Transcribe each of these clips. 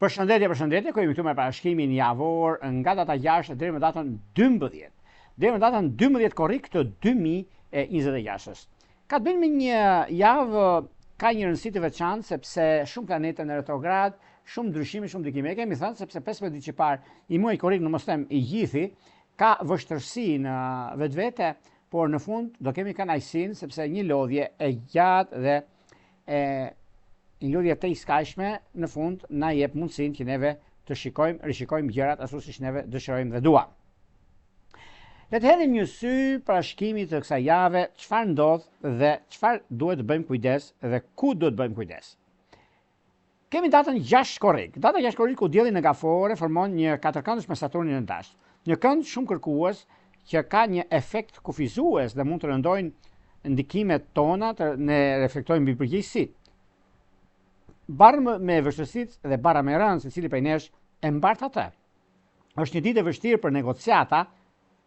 Përshëndetje, ku jemi këtu me parashkimin javor nga data 6 deri më datën 12. Deri më datën 12 korrik të 2026. Ka të bëjë me një javë ka një rëndësi të veçantë sepse shumë planete në retrograd, shumë ndryshime, shumë ndikime. Kemi thënë sepse 15 ditë që parë i muaj korrik, në mos them i gjithi, ka vështërsi në vetvete, por në fund do kemi kënaqësinë sepse një lodhje e gjatë dhe një lodhje të iskajshme në fund na jep mundësinë që neve të rishikojmë gjërat ashtu siç neve dëshirojmë dhe duam. Le të hedhim një sy parashkimit të kësaj jave, çfarë ndodh dhe çfarë duhet të bëjmë kujdes dhe ku duhet të bëjmë kujdes. Kemi datën 6 korrik. Data 6 korrik ku dielli në gafore formon një katërkëndësh me Saturnin në dash. Një kënd shumë kërkues që ka një efekt kufizues dhe mund të rëndojnë ndikimet tona ne reflektojmë mbi përgjegjësitë. Barë me vështërsitë dhe bara me rënd, secili prej nesh e mbart atë. Është një ditë e vështirë për negociata,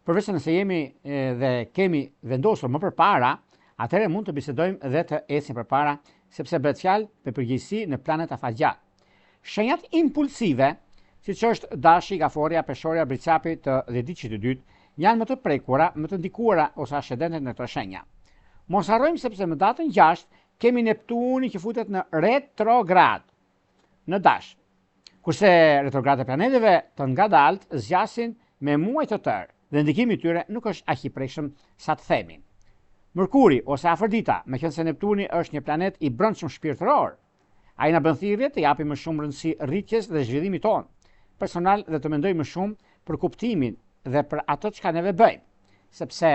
përveç nëse jemi dhe kemi vendosur më përpara, atëherë mund të bisedojmë dhe të ecim përpara, sepse bëhet fjalë me përgjegjësi në planet afatgjat. Shenjat impulsive, siç është dashi, gaforia, peshorja, bricapi të dhjetëdhjetit të dytë, janë më të prekura, më të ndikuara ose ascendentet në këto shenja. Mos harrojmë sepse më datën 6 kemi Neptuni që futet në retrograd në dash. Kurse retrograd e planeteve të ngadalt zgjasin me muaj të tërë dhe ndikimi i tyre nuk është aq i prekshëm sa të themi. Mërkuri ose Afrodita, meqense Neptuni është një planet i brendshëm shpirtëror, ai na bën thirrje të japim më shumë rëndësi rritjes dhe zhvillimit tonë personal dhe të mendojmë më shumë për kuptimin dhe për ato çka neve bëjmë, sepse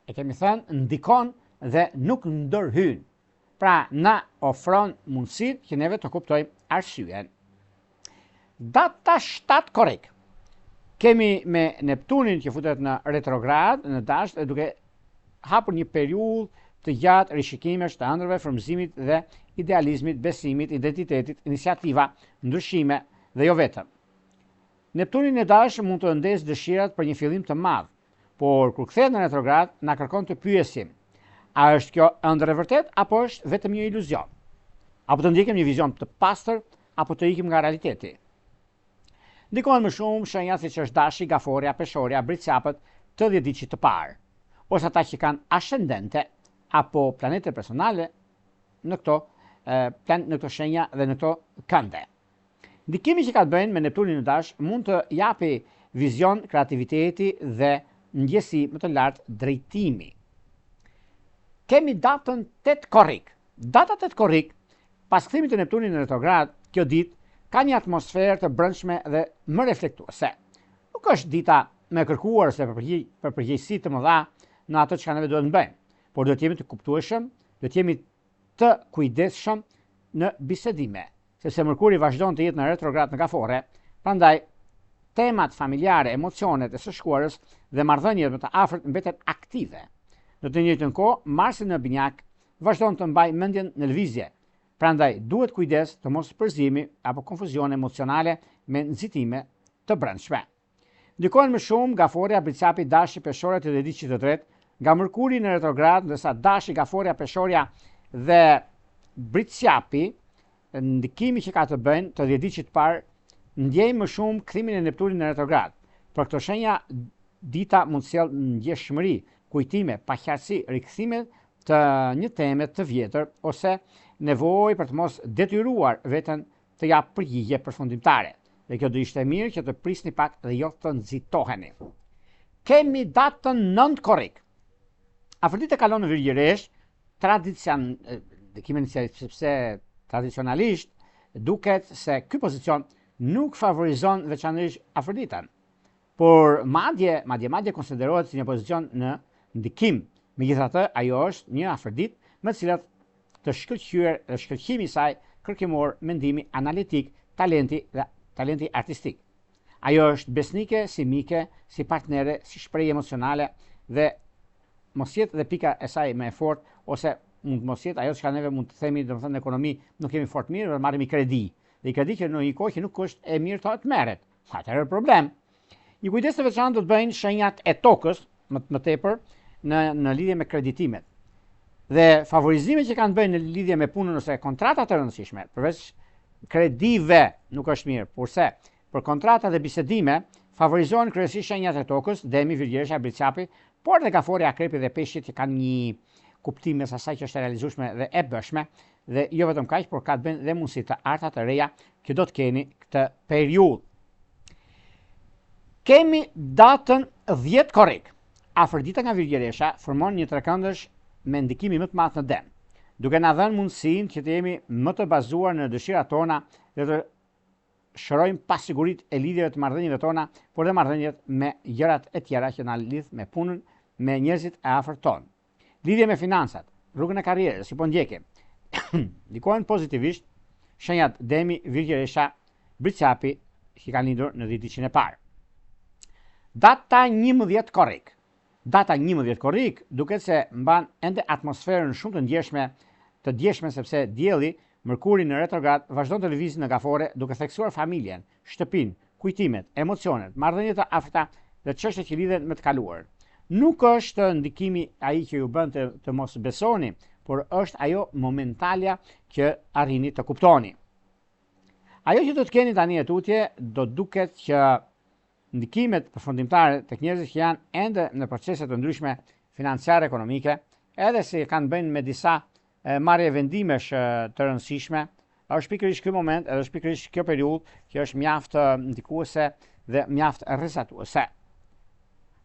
e kemi thënë ndikon dhe nuk ndërhyn. Pra na ofron mundësitë që neve të kuptojmë arsyen. Data 7 korrik. Kemi me Neptunin që futet në retrograd në dash dhe duke hapur një periudhë të gjatë rishikimesh të ëndrrave, frymëzimit dhe idealizmit, besimit, identitetit, iniciativa, ndryshime dhe jo vetëm. Neptuni në dash mund të ndesë dëshirat për një fillim të madh, por kur kthehet në retrograd na kërkon të pyesim: a është kjo ëndër e vërtet apo është vetëm një iluzion? Apo të ndjekim një vizion të pastër apo të ikim nga realiteti? Ndikojnë më shumë shenjat siç është dashi, gaforia, peshorja, bricapët të dhjetëdhjetit të parë, ose ata që kanë ascendente apo planete personale në këto shenja dhe në këto kënde. Ndikimi që ka të bëjnë me Neptunin në dash mund të japi vizion, kreativiteti dhe ndjesi më të lartë drejtimi. Kemi datën 8 korrik. Data 8 korrik, pas kthimit të Neptunit në retrograd, kjo ditë ka një atmosferë të brendshme dhe më reflektuese. Nuk është dita me kërkuar se për përgjegjësi të mëdha në ato që neve duhet të bëjmë, por duhet jemi të kuptueshëm, duhet jemi të kujdesshëm në bisedime, sepse Mërkuri vazhdon të jetë në retrograd në gafore, prandaj temat familjare, emocionet e së shkuarës dhe marrëdhëniet më të afërt mbeten aktive. Në të njëjtën kohë, Marsi në binjak vazhdon të mbajë mendjen në lëvizje. Prandaj duhet kujdes të mos përzimi apo konfuzione emocionale me nxitime të brendshme. Ndikojnë më shumë gaforia, bricapi, dashi, peshorja të dhjetëdhjetit të tretë, nga Mërkuri në retrograd, ndërsa dashi, gaforia, peshorja dhe bricapi, ndikimi që ka të bëjnë të dhjetëdhjetit të parë, ndjejnë më shumë kthimin e Neptunit në retrograd. Për këto shenja dita mund të sjellë ndjeshmëri, kujtime, paqartësi, rikthime të një teme të vjetër ose nevojë për të mos detyruar veten të jap përgjigje përfundimtare. Dhe kjo do ishte mirë që të prisni pak dhe jo të nxitoheni. Kemi datën 9 korrik. Afrodita kalon në Virgjëresh, sepse tradicionalisht duket se ky pozicion nuk favorizon veçanërisht Afroditën, por madje konsiderohet si një pozicion në ndikim. Megjithatë, ajo është një Afrodit me të cilat të shkëlqimi i saj kërkimor, mendimi analitik, talenti artistik. Ajo është besnike, si mike, si partnere, si shprehje emocionale dhe mos jetë dhe pika e saj më e fortë ose mund mos jetë ajo që neve mund të themi, domethënë në ekonomi nuk kemi fort mirë, dhe marrim kredi. Dhe kredi që në një kohë që nuk është e mirë të merret. Atëherë problem. Një kujdes të veçantë do të bëjnë shenjat e tokës më tepër në lidhje me kreditimet. Dhe favorizimet që kanë bëjnë në lidhje me punën ose kontratat të rëndësishme, përveç kredive nuk është mirë, kurse për kontrata dhe bisedime favorizohen kryesisht shenjat e tokës, Demi, Virgjeresha, Briciapi, por dhe Gafori, Akrepi dhe Peshqit që kanë një kuptim mes asaj që është e realizueshme dhe e bëshme, dhe jo vetëm kaq, por ka të bëjnë dhe mundësi të arta të reja që do të keni këtë periudhë. Kemi datën 10 korrik. Afërdita nga Virgjeresha formon një trekëndësh me ndikimin më të madh në Dem, duke na dhënë mundësinë që të jemi më të bazuar në dëshirat tona dhe të shërojmë pasiguritë e lidhjeve të marrëdhënieve tona, por dhe marrëdhëniet me gjërat e tjera që na lidh me punën, me njerëzit e afërt tonë. Lidhje me financat, rrugën e karrierës, si po ndjekim, ndikojnë pozitivisht shenjat Demi, Virgjeresha, Briciapi që kanë lindur në dhjeticin e parë. Data 11 korrik. Data 11 korrik duket se mban ende atmosferën shumë të ndjeshme sepse dielli, Mërkuri në retrograd, vazhdon të lëvizë në Gafore duke theksuar familjen, shtëpinë, kujtimet, emocionet, marrëdhëniet të afërta dhe çështjet që lidhen me të kaluarën. Nuk është ndikimi ai që ju bën të mos besoni, por është ajo momentalja që arrini të kuptoni. Ajo që do të keni tani e tutje, do duket që ndikimet përfundimtare tek njerëzit që janë ende në procese të ndryshme financiare ekonomike, edhe se kanë bënë me disa marrje vendimesh të rëndësishme, është pikërisht ky moment, edhe është pikërisht kjo periudhë që është mjaft ndikuese dhe mjaft rrezatuese.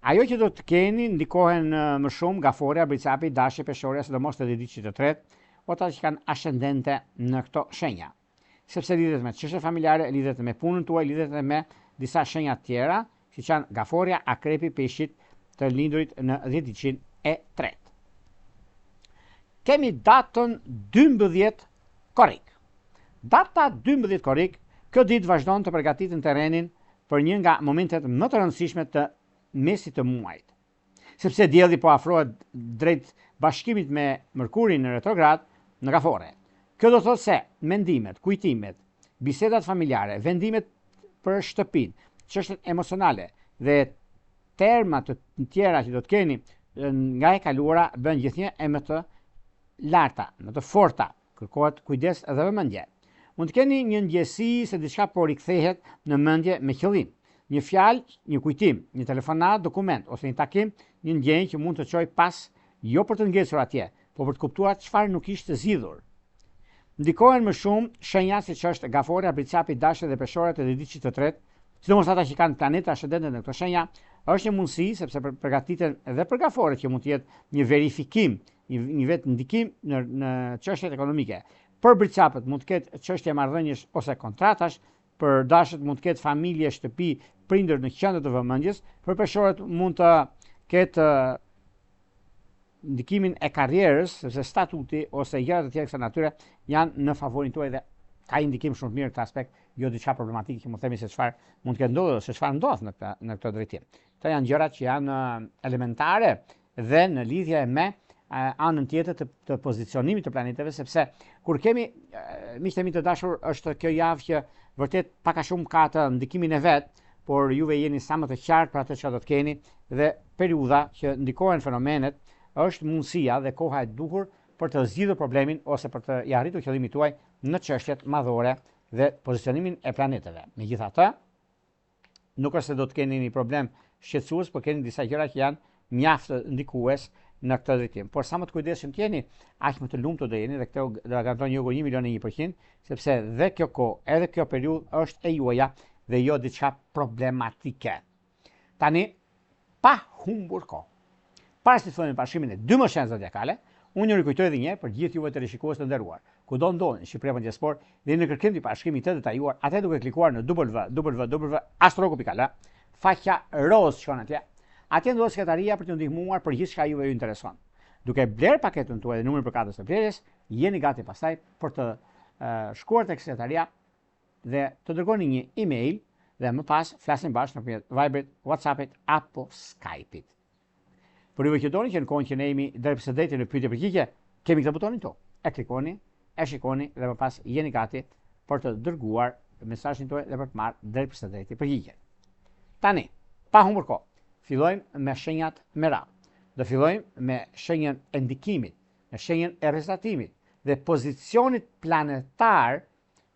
Ajo që do të keni ndikohen më shumë Gaforia, Briciapi, Dashi, Peshorja, sidomos të dhjeticit të tretë, ata që kanë ascendente në këto shenja. Sepse lidhet me çështje familjare, lidhet me punën tuaj, lidhet me disa shenja tjera, siç janë Gaforia, Akrepi, Peshqit, të lindurit në dhjeticin e tretë. Kemi datën 12 korrik. Data 12 korrik, kjo ditë vazhdon të përgatitin terrenin për një nga momentet më të rëndësishme të mesit të muajit. Sepse dielli po afrohet drejt bashkimit me Mërkurin në retrograd në Gafore. Kjo do të thotë se mendimet, kujtimet, bisedat familjare, vendimet për shtëpinë, çështjet emocionale dhe terma të tjera që do të keni nga e kaluara bën gjithnjë e më të larta, më të forta, kërkohet kujdes dhe vëmendje. Mund të keni një ndjesi se diçka po rikthehet në mendje me qëllim. Një fjalë, një kujtim, një telefonat, dokument ose një takim, një ndjenjë që mund të çojë pas, jo për të ngecur atje, por për të kuptuar çfarë nuk ishte zgjidhur. Ndikohen më shumë shenja siç është Gaforia, Briciapi, Dashi dhe Peshorja të dhjeticit të tretë, sidomos ata që kanë planeta ascendente në këto shenja, është një mundësi sepse përgatiten edhe për Gaforet që mund të jetë një verifikim, një vetë ndikim në çështjet ekonomike. Për Briciapët mund të ketë çështje marrëdhënies ose kontratash, për Dashit mund të ketë familje, shtëpi, prindër në qendër të vëmendjes, për Peshorët mund të ketë ndikimin e karrierës, sepse statuti ose gjërat e tjera kësaj natyre janë në favorin tuaj dhe ka një ndikim shumë të mirë këtë aspekt, jo diçka problematike që mund të themi se çfarë mund të ketë ndodhur ose çfarë ndodh në këtë drejtim. Këto janë gjërat që janë elementare dhe në lidhje me anën tjetër të pozicionimit të planeteve, sepse kur kemi miqtë mi të dashur, është kjo javë që vërtet pak a shumë ka të ndikimin e vet, por juve jeni sa më të qartë për atë që do të keni dhe periudha që ndikohen fenomenet është mundësia dhe koha e duhur për të zgjidhur problemin ose për të i arritur qëllimin tuaj në çështjet madhore dhe pozicionimin e planeteve. Megjithatë, nuk është se do të keni një problem shqetësues, por keni disa gjëra që janë mjaft ndikues në këtë drejtim. Por sa më të kujdesshëm të jeni, aq më të lumtur do jeni dhe këtë do garanton ju 1.100.000%, sepse dhe kjo kohë, edhe kjo periudhë është e juaja dhe jo diçka problematike. Tani, pa humbur kohë. Para se të fillojmë bashkimin e 12 shenjave zodiakale, unë ju rikujtoj edhe një herë për gjithë juve të rishikues të nderuar, kudo ndodheni në Shqipëri apo sport dhe në kërkim të bashkimit të detajuar, atë duke klikuar në www.astrologo.al, faqja roz shkon atje. Atje ndodhet sekretaria për t'ju ndihmuar për gjithçka juve ju intereson. Duke bler paketën tuaj dhe numrin për katës së vlerës, jeni gati pastaj për të shkuar tek sekretaria dhe të dërgoni një email dhe më pas flasim bashkë nëpërmjet Viberit, WhatsAppit apo Skype-it. Për juve që doni që në kohën që ne jemi drejt së drejtë në pyetje përgjigje, kemi këtë butonin to. E klikoni, e shikoni dhe më pas jeni gati për të dërguar mesazhin tuaj dhe për të marrë drejt së drejtë përgjigje. Tani, pa humbur kohë, fillojmë me shenjat me radhë. Do fillojmë me shenjën e ndikimit, me shenjën e rrezatimit dhe pozicionit planetar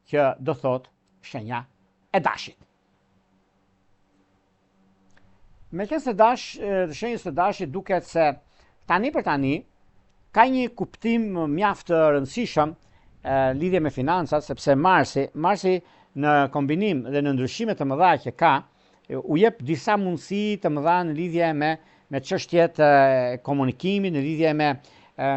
që do thot shenja e dashit. Me qenë se shenjës së dashit duket se tani për tani ka një kuptim mjaft të rëndësishëm lidhje me financat, sepse Marsi në kombinim dhe në ndryshime të mëdha që ka, u jep disa mundësi të mëdha në lidhje me çështjet e komunikimit, në lidhje me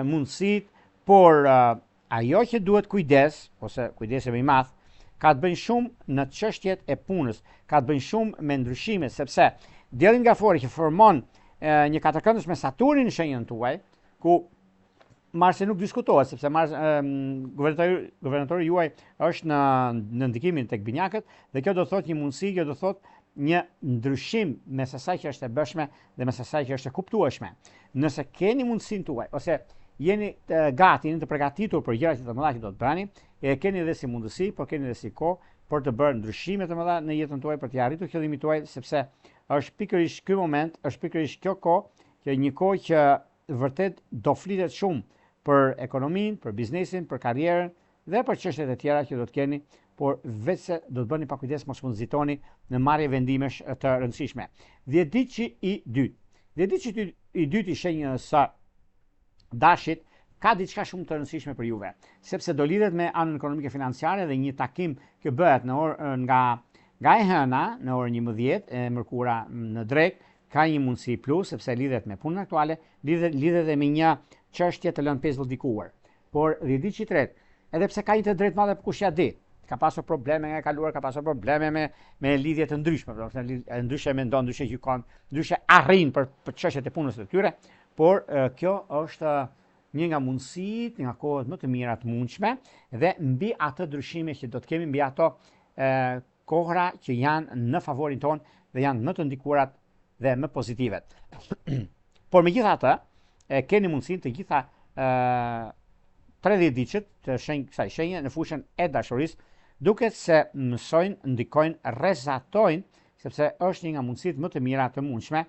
mundësit, por ajo që duhet kujdes, ose kujdese më i madh, ka të bëjnë shumë në çështjet e punës, ka të bëjnë shumë me ndryshime, sepse dielli nga fori që formon një katërkëndësh me Saturnin në shenjën tuaj, ku Marsi nuk diskutohet, sepse guvernatori juaj është në ndikimin tek binjakët, dhe kjo do thot një mundësi, kjo do thot një ndryshim mes asaj që është e bëshme dhe mes asaj që është e kuptueshme. Nëse keni mundësinë tuaj, ose jeni gati, jeni të përgatitur për gjërat të mëdha që do të bëni, e keni edhe si mundësi, por keni edhe si kohë për të bërë ndryshime të mëdha në jetën tuaj, për të arritur qëllimin tuaj, sepse është pikërisht ky moment, është pikërisht kjo kohë, që një kohë që vërtet do flitet shumë për ekonominë, për biznesin, për karrierën dhe për çështjet e tjera që do të keni, por vetëse do të bëni pa kujdes mos mund nxitoni në marrje vendimesh të rëndësishme. Dhjetëdiçi i dytë. Dhjetëdiçi i dytë i shenjës së dashit ka diçka shumë të rëndësishme për juve, sepse do lidhet me anën ekonomike financiare dhe një takim që bëhet në orë nga e hëna në orën 11 e mërkura në drek, ka një mundësi plus sepse lidhet me punën aktuale, lidhet dhe me një çështje të lënë pezë vëllëdikuar. Por dhjetëdiçi i tretë, edhe pse ka një të drejtë madhe, kush ja di, ka pasur probleme nga e kaluar, ka pasur probleme me lidhje të ndryshme, ndryshe mendon, ndryshe gjykon, ndryshe arrin për çështjet e punës së tyre, por kjo është një nga mundësitë, nga kohët më të mira të mundshme, dhe mbi atë ndryshime që do të kemi, mbi ato kohra që janë në favorin ton dhe janë më të ndikurat dhe më pozitive. Por megjithatë, keni mundësinë të gjitha 30 diqët të kësaj shenje në fushën e dashurisë, duket se mësojnë, ndikojnë, rrezatojnë, sepse është një nga mundësitë më të mira të mundshme,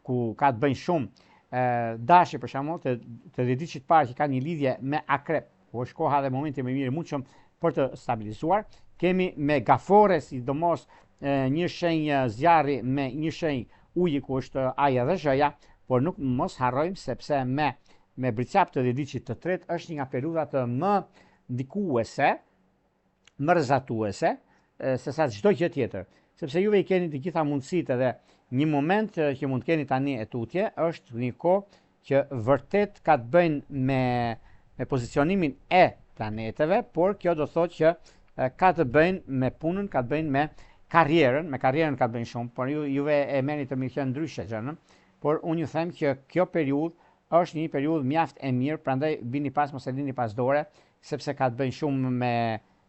ku ka të bëjnë shumë dashje për shembull të 10 diqit parë që ka një lidhje me akrep, ku është koha dhe momenti më i mirë mundshëm për të stabilizuar. Kemi me gafore, sidomos një shenjë zjarri me një shenjë uji, ku është aja dhe zhëja, por nuk mos harrojmë sepse me bricap të 10 diqit të tretë është një nga periudhat më ndikuese, më rrezatuese, se sa çdo gjë tjetër, sepse juve i keni të gjitha mundësitë edhe një moment që mund të keni tani e tutje është një kohë që vërtet ka të bëjnë me pozicionimin e planeteve, por kjo do thotë që ka të bëjnë me punën, ka të bëjnë me karrierën ka të bëjnë shumë, por juve e merrni të mirë ndryshe gjënën, por unë ju them që kjo periudhë është një periudhë mjaft e mirë, prandaj bini pas, mos e lini pas dore, sepse ka të bëjnë shumë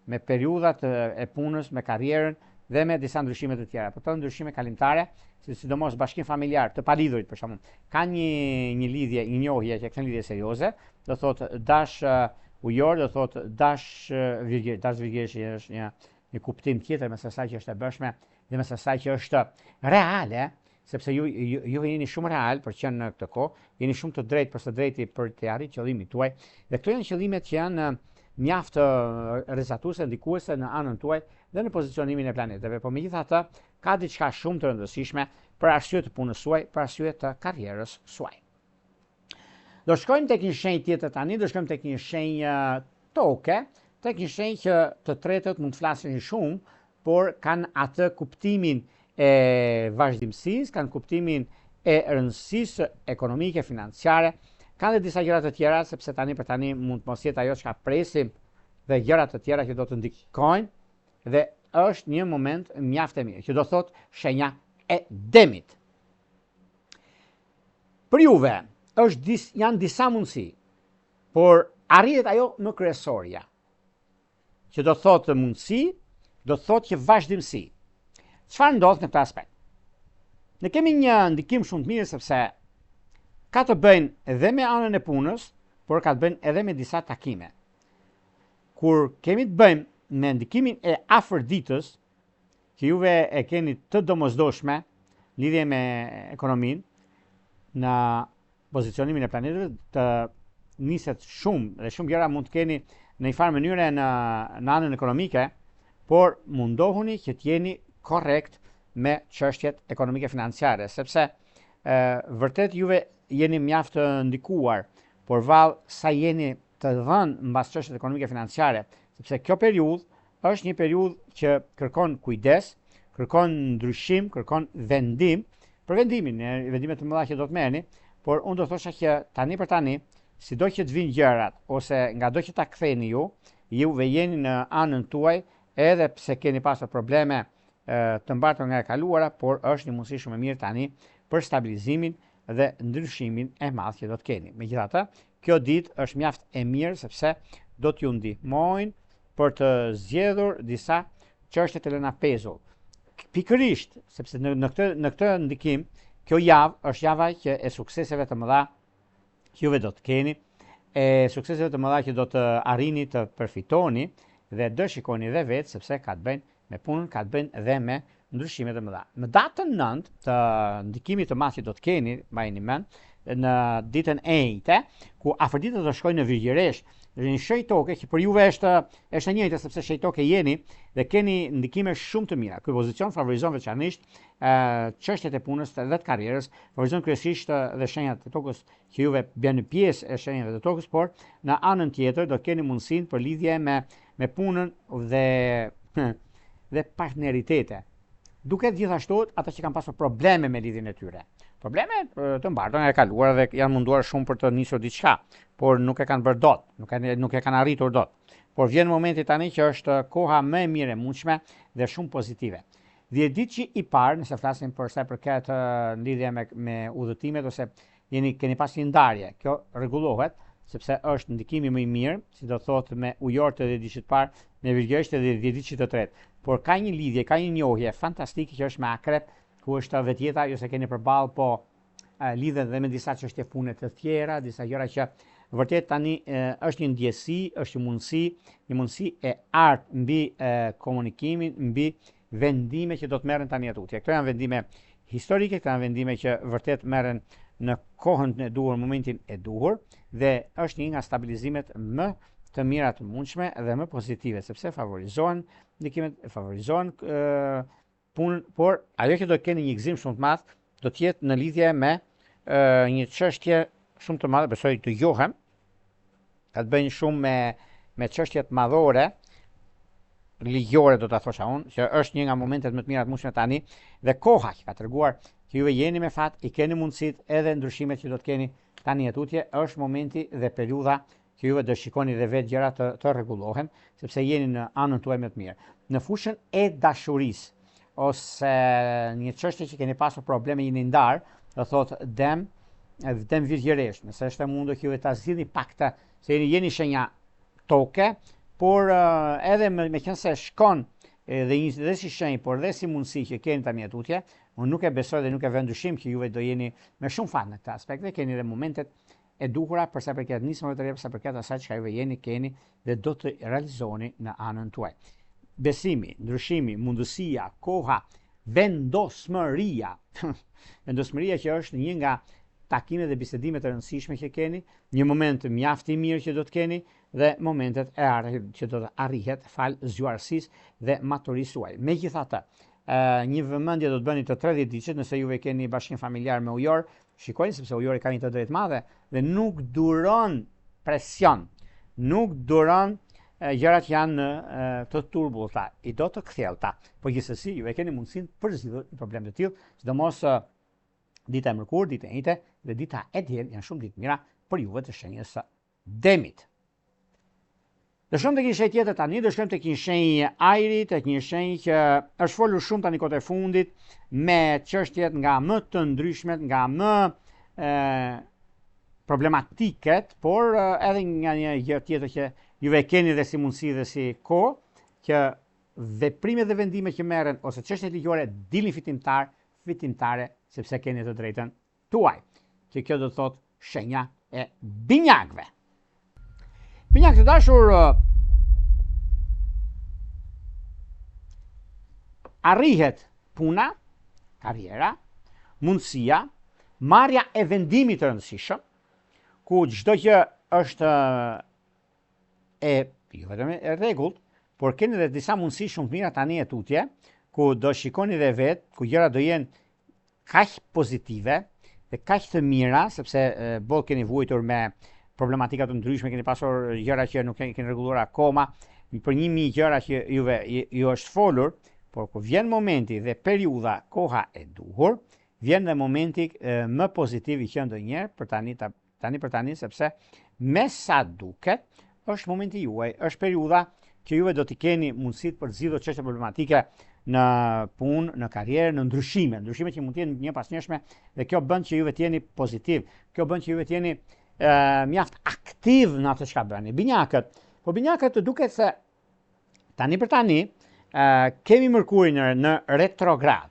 me periudhat e punës, me karrierën dhe me disa ndryshime të tjera. Por këto ndryshime kalimtare, sidomos bashkim familjar të palidhurit për shembull, ka një lidhje, një njohje që kanë lidhje serioze, do thotë dash ujor, do thotë dash virgjesh, është një kuptim tjetër mes asaj që është e bëshme dhe mes asaj që është reale, sepse ju jeni shumë real për qenë në këtë kohë, jeni shumë të drejtë për së drejti për të arritur qëllimin tuaj, dhe këto janë qëllimet që janë mjaft rrezatuese, ndikuese në anën tuaj dhe në pozicionimin e planeteve. Por megjithatë, ka diçka shumë të rëndësishme për arsye të punës suaj, për arsye të karrierës suaj. Do shkojmë tek një shenjë tjetër tani, do shkojmë tek një shenjë toke, tek një shenjë që të tretët mund të flasin shumë, por kanë atë kuptimin e vazhdimësisë, kanë kuptimin e rëndësisë ekonomike, financiare, kanë dhe disa gjëra të tjera, sepse tani për tani mund të mos jetë ajo çka presim dhe gjëra të tjera që do të ndikojnë, dhe është një moment mjaft e mirë, që do thotë shenja e demit. Për juve janë disa mundësi, por arrihet ajo më kryesorja, që do thotë mundësi, do thotë që vazhdimësi. Çfarë ndodh në këtë aspekt? Ne kemi një ndikim shumë të mirë, sepse ka të bëjnë edhe me anën e punës, por ka të bëjnë edhe me disa takime. Kur kemi të bëjmë me ndikimin e afërditës, që juve e keni të domosdoshme lidhje me ekonominë, në pozicionimin e planeteve, të niset shumë dhe shumë gjëra mund të keni në një farë mënyre në anën ekonomike, por mundohuni që t'jeni korrekt me çështjet ekonomike financiare, sepse vërtet juve jeni mjaft të ndikuar, por vallë sa jeni të dhënë mbas çështjet ekonomike financiare, sepse kjo periudhë është një periudhë që kërkon kujdes, kërkon ndryshim, kërkon vendim, për vendimet të mëdha që do të merrni, por unë do thosha që tani për tani, sido që të vinë gjërat ose ngado që ta ktheni juve jeni në anën tuaj, edhe pse keni pasur probleme të mbartur nga e kaluara, por është një mundësi shumë e mirë tani për stabilizimin dhe ndryshimin e madh që do të keni. Megjithatë, kjo ditë është mjaft e mirë sepse do t'ju ndihmojnë për të zgjedhur disa çështje të lëna pezull. Pikërisht, sepse në këtë ndikim, kjo javë është java që e sukseseve të mëdha që juve do të keni, e sukseseve të mëdha që do të arrini të përfitoni dhe do shikoni dhe vetë sepse ka të bëjnë me punën, ka të bëjnë dhe me ndryshime të mëdha. Në datën 9 të ndikimit të madh që do të keni, mbajini mend, në ditën e njëjtë, ku afërditët do shkojnë në Virgjëresh, një shenjë toke që për juve është e njëjta sepse shenjë toke jeni dhe keni ndikime shumë të mira. Ky pozicion favorizon veçanërisht çështjet e punës dhe të karrierës, favorizon kryesisht dhe shenjat e tokës që juve bën pjesë e shenjave të tokës, por në anën tjetër do keni mundësinë për lidhje me punën dhe partneritete. Duket gjithashtu ata që kanë pasur probleme me lidhjen e tyre. Probleme të mbartura nga e kaluara dhe janë munduar shumë për të nisur diçka, por nuk e kanë bërë dot, nuk e kanë arritur dot. Por vjen momenti tani që është koha më e mirë e mundshme dhe shumë pozitive. 10 ditë që i parë, nëse flasim për sa i përket lidhje me udhëtimet ose keni pas një ndarje, kjo rregullohet sepse është ndikimi më i mirë, si do thotë me ujorët e 10 ditësh të parë, me virgjëresht e 10 ditësh të tretë. Por ka një lidhje, ka një njohje fantastike që është me akrep, ku është vetjeta, ju se keni përballë, po lidhet dhe me disa çështje pune të tjera, disa gjëra që vërtet tani është një ndjesi, është një mundësi e artë mbi komunikimin, mbi vendime që do të merren tani atutje. Këto janë vendime historike, këto janë vendime që vërtet merren në kohën e duhur, momentin e duhur, dhe është një nga stabilizimet më të mira të mundshme dhe më pozitive, sepse favorizohen ndikimet, favorizohen punën, por ajo që do keni një gëzim shumë të madh do të jetë në lidhje me një çështje shumë të madhe, besoj të johem, ka të bëjnë shumë me çështjet madhore, ligjore do ta thosha unë, që është një nga momentet më të mira të mundshme tani, dhe koha që ka treguar që juve jeni me fat, i keni mundësitë edhe ndryshimet që do të keni tani atutje, është momenti dhe periudha që juve do shikoni dhe vetë gjëra të rregullohen, sepse jeni në anën tuaj më të mirë. Në fushën e dashurisë ose një çështje që keni pasur probleme, jeni ndar, do thotë dem virgjëresh, nëse është e mundur që juve ta zgjidhni pak të, se jeni shenja toke, por edhe me qenë se shkon dhe si shenjë, por dhe si mundësi që keni tani atutje, unë nuk e besoj dhe nuk e vë ndryshim që juve do jeni me shumë fat në këtë aspekt, dhe keni dhe momentet e duhura për sa përket nismave të reja, për sa përket asaj që juve keni dhe do të realizoni në anën tuaj. Besimi, ndryshimi, mundësia, koha, vendosmëria. Vendosmëria që është një nga takimet dhe bisedimet e rëndësishme që keni, një moment mjaft i mirë që do të keni dhe momentet e ardhur që do të arrihet fal zgjuarësisë dhe maturisë suaj. Megjithatë, një vëmendje do të bëni të 30 ditësh nëse juve keni bashkim familjar me ujor, shikojni sepse ujori ka një të drejtë madhe dhe nuk duron presion, nuk duron gjërat janë të turbullta, i do të kthjellta. Po gjithsesi juve keni mundësinë për zgjidhur një problem të tillë, sidomos dita e mërkurë, dita e njëjtë dhe dita e diel janë shumë ditë mira për juve të shenjës së Demit. Do shkojmë tek një shenjë tjetër tani, do shkojmë tek një shenjë ajri, tek një shenjë që është folur shumë tani kohët e fundit me çështjet nga më të ndryshmet, nga më problematiket, por edhe nga një gjë tjetër që juve keni dhe si mundësi dhe si kohë, që veprimet dhe vendimet që merren ose çështjet ligjore dilni fitimtare sepse keni të drejtën tuaj. Që kjo do të thotë shenja e binjakëve. Binjakë të dashur, arrihet puna, karriera, mundësia, marrja e vendimit të rëndësishëm, ku çdo gjë është jo vetëm e rregullt, por keni edhe disa mundësi shumë të mira tani e tutje, ku do shikoni dhe vetë, ku gjëra do jenë kaq pozitive dhe kaq të mira, sepse boll keni vuajtur me problematika të ndryshme, keni pasur gjëra që nuk keni rregulluar akoma, për 1000 gjëra që ju është folur, por kur vjen momenti dhe periudha, koha e duhur, vjen dhe momenti më pozitiv i qenë ndonjëherë për tani, sepse me sa duket, është momenti juaj, është periudha që juve do t'i keni mundësit për zgjidhur çështje problematike në punë, në karrierë, në ndryshime që mund të jenë një pas njëshme, dhe kjo bën që juve t'jeni pozitiv, kjo bën që juve t'jeni mjaft aktiv në atë çka bëni. Binjakët duket se tani për tani kemi Mërkurin në retrograd.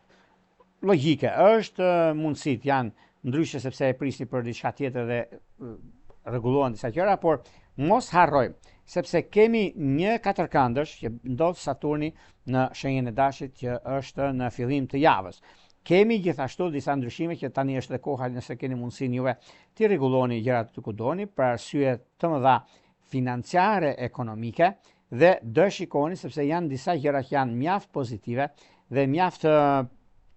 Logjike, është mundësit janë ndryshe sepse e prisni për diçka tjetër dhe rregullohen disa gjëra, por mos harrojmë sepse kemi një katërkëndësh që ndodh Saturni në shenjën e Dashit që është në fillim të javës. Kemi gjithashtu disa ndryshime që tani është dhe koha nëse keni mundësinë juve t'i rregulloni gjërat të kudoni për arsye të mëdha financiare, ekonomike, dhe do shikoni sepse janë disa gjëra që janë mjaft pozitive dhe mjaft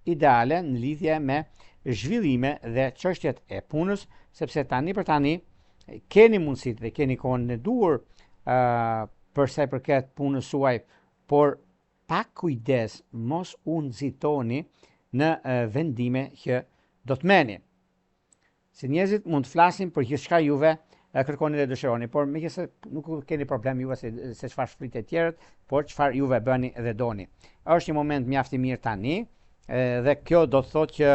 ideale në lidhje me zhvillime dhe çështjet e punës, sepse tani për tani keni mundësitë dhe keni kohën e duhur për sa i përket punës suaj, por pak kujdes mos u nxitoni në vendime që do të merrni. Si njerëzit mund të flasin për gjithçka juve kërkoni dhe dëshironi, por megjithëse nuk keni problem juve se çfarë shpritet tjerët, por çfarë juve bëni dhe doni. Është një moment mjaft i mirë tani, dhe kjo do të thotë që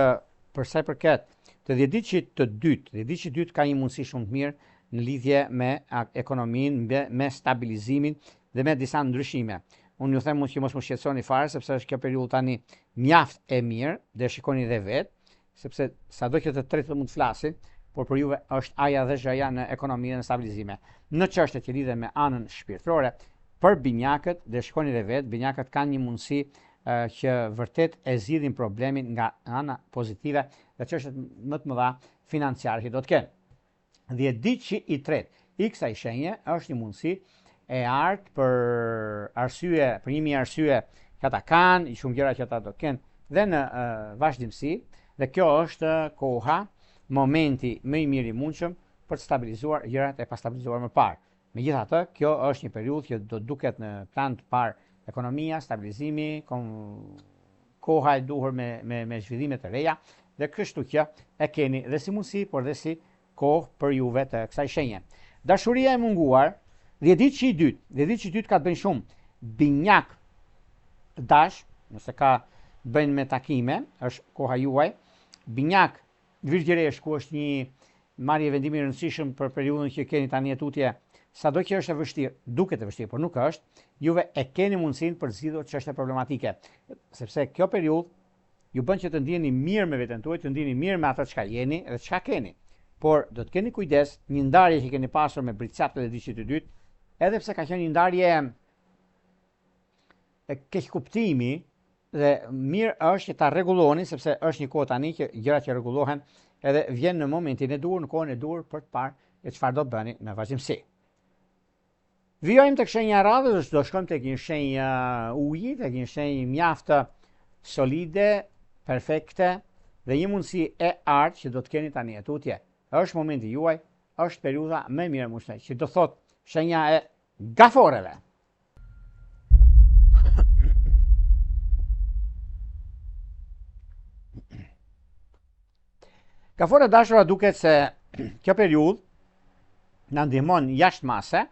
për sa i përket të 10 ditëve të dytë, 10 ditëve të dytë ka një mundësi shumë të mirë në lidhje me ekonominë, me stabilizimin dhe me disa ndryshime. Unë ju them që mos më shqetësoni fare, sepse është kjo periudhë tani mjaft e mirë, dhe shikoni dhe vetë, sepse sado që të tretë mund të flasin, por për juve është aja dhe zhaja në ekonominë dhe në stabilizime. Në çështjet që lidhen me anën shpirtërore, për binjakët, dhe shikoni dhe vetë, binjakët kanë një mundësi që vërtet e zgjidhin problemin nga ana pozitive dhe çështjet më të mëdha financiare që do të kenë. 10 ditë që i tretë i kësaj shenje është një mundësi e artë për një arsye që ata kanë, i shumë gjëra që ata do kenë dhe në vazhdimsi, dhe kjo është koha, momenti më i mirë i mundshëm për të stabilizuar gjërat e pastabilizuar më parë. Megjithatë, kjo është një periudhë që do duket në plan të parë ekonomia, stabilizimi, koha e duhur me zhvillime të reja, dhe kështu që e keni dhe si mundësi, por dhe si kohë për juve të kësaj shenje. Dashuria e munguar, 10 ditë që i dytë ka të bëjnë shumë binjak të dash, nëse ka të bëjnë me takime, është koha juaj, binjak virgjëresh, ku është një marrje vendimi i rëndësishëm për periudhën që keni tani e tutje, sado që është e vështirë, duket e vështirë, por nuk është, juve e keni mundësinë për zgjidhur çështje problematike, sepse kjo periudhë ju bën që të ndiheni mirë me veten tuaj, të ndiheni mirë me atë çka jeni dhe çka keni. Por do të keni kujdes, një ndarje që keni pasur me Britsatën e ditës së dytë, edhe pse ka qenë një ndarje e keq kuptimi, dhe mirë është që ta rregulloni, sepse është një kohë tani që gjërat që rregullohen edhe vjen në momentin e duhur, në kohën e duhur për të parë e çfarë do bëni në vazhdimsi. Vijojmë tek shenja e radhës, do shkojmë tek një shenjë uji, tek një shenjë mjaft solide, perfekte dhe një mundësi e artë që do të keni tani e tutje. Është momenti juaj, është periudha më e mirë mundshme, që do thotë shenja e gaforeve. Gafore dashura, duket se kjo periudhë na ndihmon jashtëmase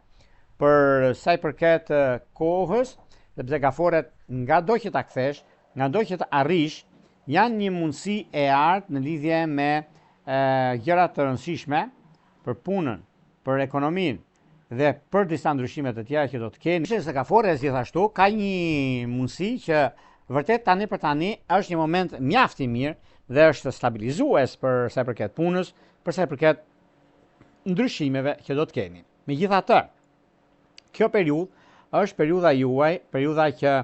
për sa i përket kohës, sepse gaforet ngado që ta kthesh, ngado që të arrish, janë një mundësi e artë në lidhje me gjëra të rëndësishme për punën, për ekonominë dhe për disa ndryshime të tjera që do të keni. Se gafore gjithashtu ka një mundësi që vërtet tani për tani është një moment mjaft i mirë dhe është stabilizues për sa i përket punës, për sa i përket ndryshimeve që do të keni. Megjithatë, kjo periudhë është periudha juaj, periudha që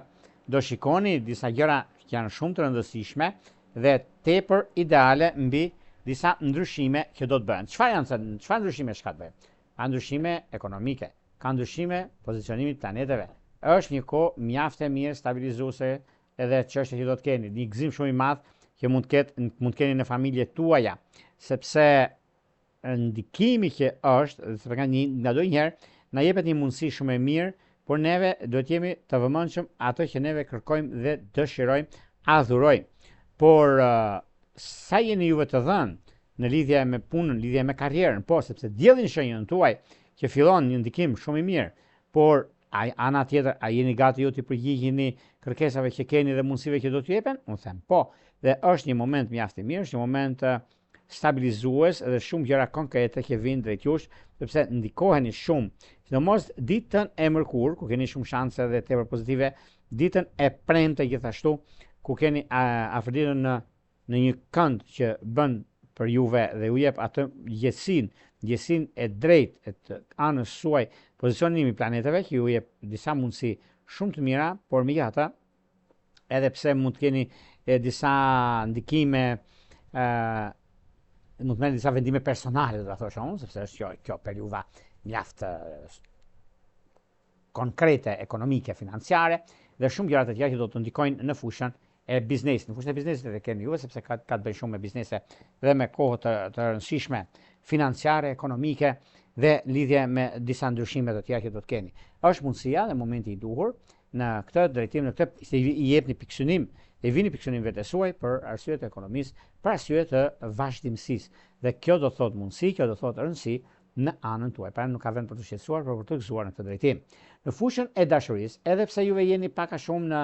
do shikoni disa gjëra që janë shumë të rëndësishme dhe tepër ideale mbi disa ndryshime që do të bëhen. Çfarë ndryshime ka të bëjnë? Ka ndryshime ekonomike, ka ndryshime pozicionimit të planeteve, është një kohë mjaft e mirë stabilizuese edhe çështja që do të keni, një gëzim shumë i madh që mund të keni në familjet tuaja, sepse ndikimi që është, sepse nga ndonjëherë na jepet një mundësi shumë e mirë, por neve do të jemi të vëmendshëm ato që neve kërkojmë dhe dëshirojmë, adhurojmë. Por sa jeni juve të dhënë në lidhje me punën, në lidhje me karrierën, po sepse diellin shenjën tuaj që fillon një ndikim shumë i mirë, por ana tjetër, a jeni gati ju të përgjigjeni kërkesave që keni dhe mundësive që do t'ju jepen? Unë them po. Dhe është një moment mjaft i mirë, është një moment stabilizues dhe shumë gjëra konkrete që vijnë drejt jush, sepse ndikoheni shumë. Sidomos ditën e mërkurë, ku keni shumë shanse dhe tepër pozitive, ditën e premte gjithashtu, ku keni afërditur në një kënd që bën për juve dhe ju jep atë gjësin e drejtë të anës suaj, pozicionimi i planeteve që ju jep disa mundësi shumë të mira, por megjithatë, edhe pse mund të keni disa ndikime, mund të merrni disa vendime personale, do ta thosh unë, sepse është kjo periudha mjaft konkrete, ekonomike, financiare dhe shumë gjëra të tjera që do të ndikojnë në fushën e biznesit. Në fushën e biznesit edhe keni juve, sepse ka të bëjë shumë me biznese dhe me kohë të rëndësishme financiare, ekonomike dhe lidhje me disa ndryshime të tjera që do të keni. Është mundësia dhe momenti i duhur në këtë drejtim, në këtë se i jepni piksynim, e vini piksynim vetes suaj për arsye të ekonomisë, për arsye të vazhdimësisë. Dhe kjo do thotë mundësi, kjo do thotë rëndësi në anën tuaj. Pra nuk ka vend për të shqetësuar, por për të gëzuar në këtë drejtim. Në fushën e dashurisë, edhe pse juve jeni pak a shumë në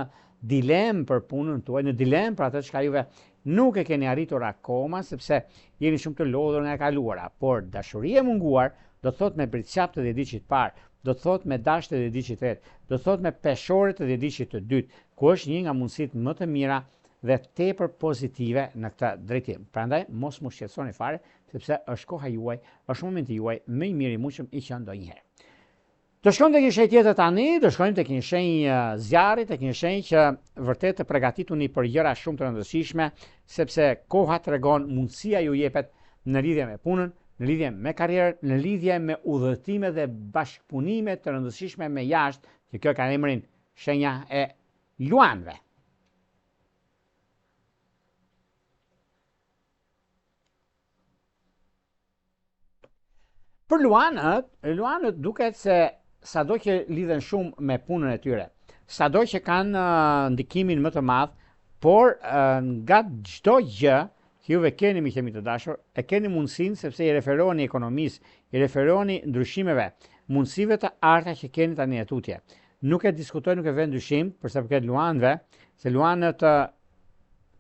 dilemë për punën tuaj, në dilemë për atë çka juve nuk e keni arritur akoma, sepse jeni shumë të lodhur nga e kaluara, por dashuria e munguar do të thotë me britqap të dhjetëdhjetit parë, do të thotë me dash të dhjetëdhjetit të tretë, do të thotë me peshore të dhjetëdhjetit të dytë, ku është një nga mundësitë më të mira dhe tepër pozitive në këtë drejtim. Prandaj mos mu shqetësoni fare, sepse është koha juaj, është momenti juaj më i mirë i mundshëm i qenë ndonjëherë. Të shkojmë tek një shenjë tjetër tani, do shkojmë tek një shenjë zjarri, tek një shenjë që vërtet të përgatituni për gjëra shumë të rëndësishme, sepse koha tregon mundësia ju jepet në lidhje me punën, në lidhje me karrierën, në lidhje me udhëtime dhe bashkëpunime të rëndësishme me jashtë, që kjo ka emrin shenja e luanëve. Për luanët duket se sado që lidhen shumë me punën e tyre, sado që kanë ndikimin më të madh, por nga çdo gjë që juve keni miqtë të dashur, e keni mundësinë sepse i referoni ekonomisë, i referoni ndryshimeve, mundësive të arta që keni tani e tutje. Nuk e diskutoj, nuk e vë ndryshim për sa përket luanëve, se luanët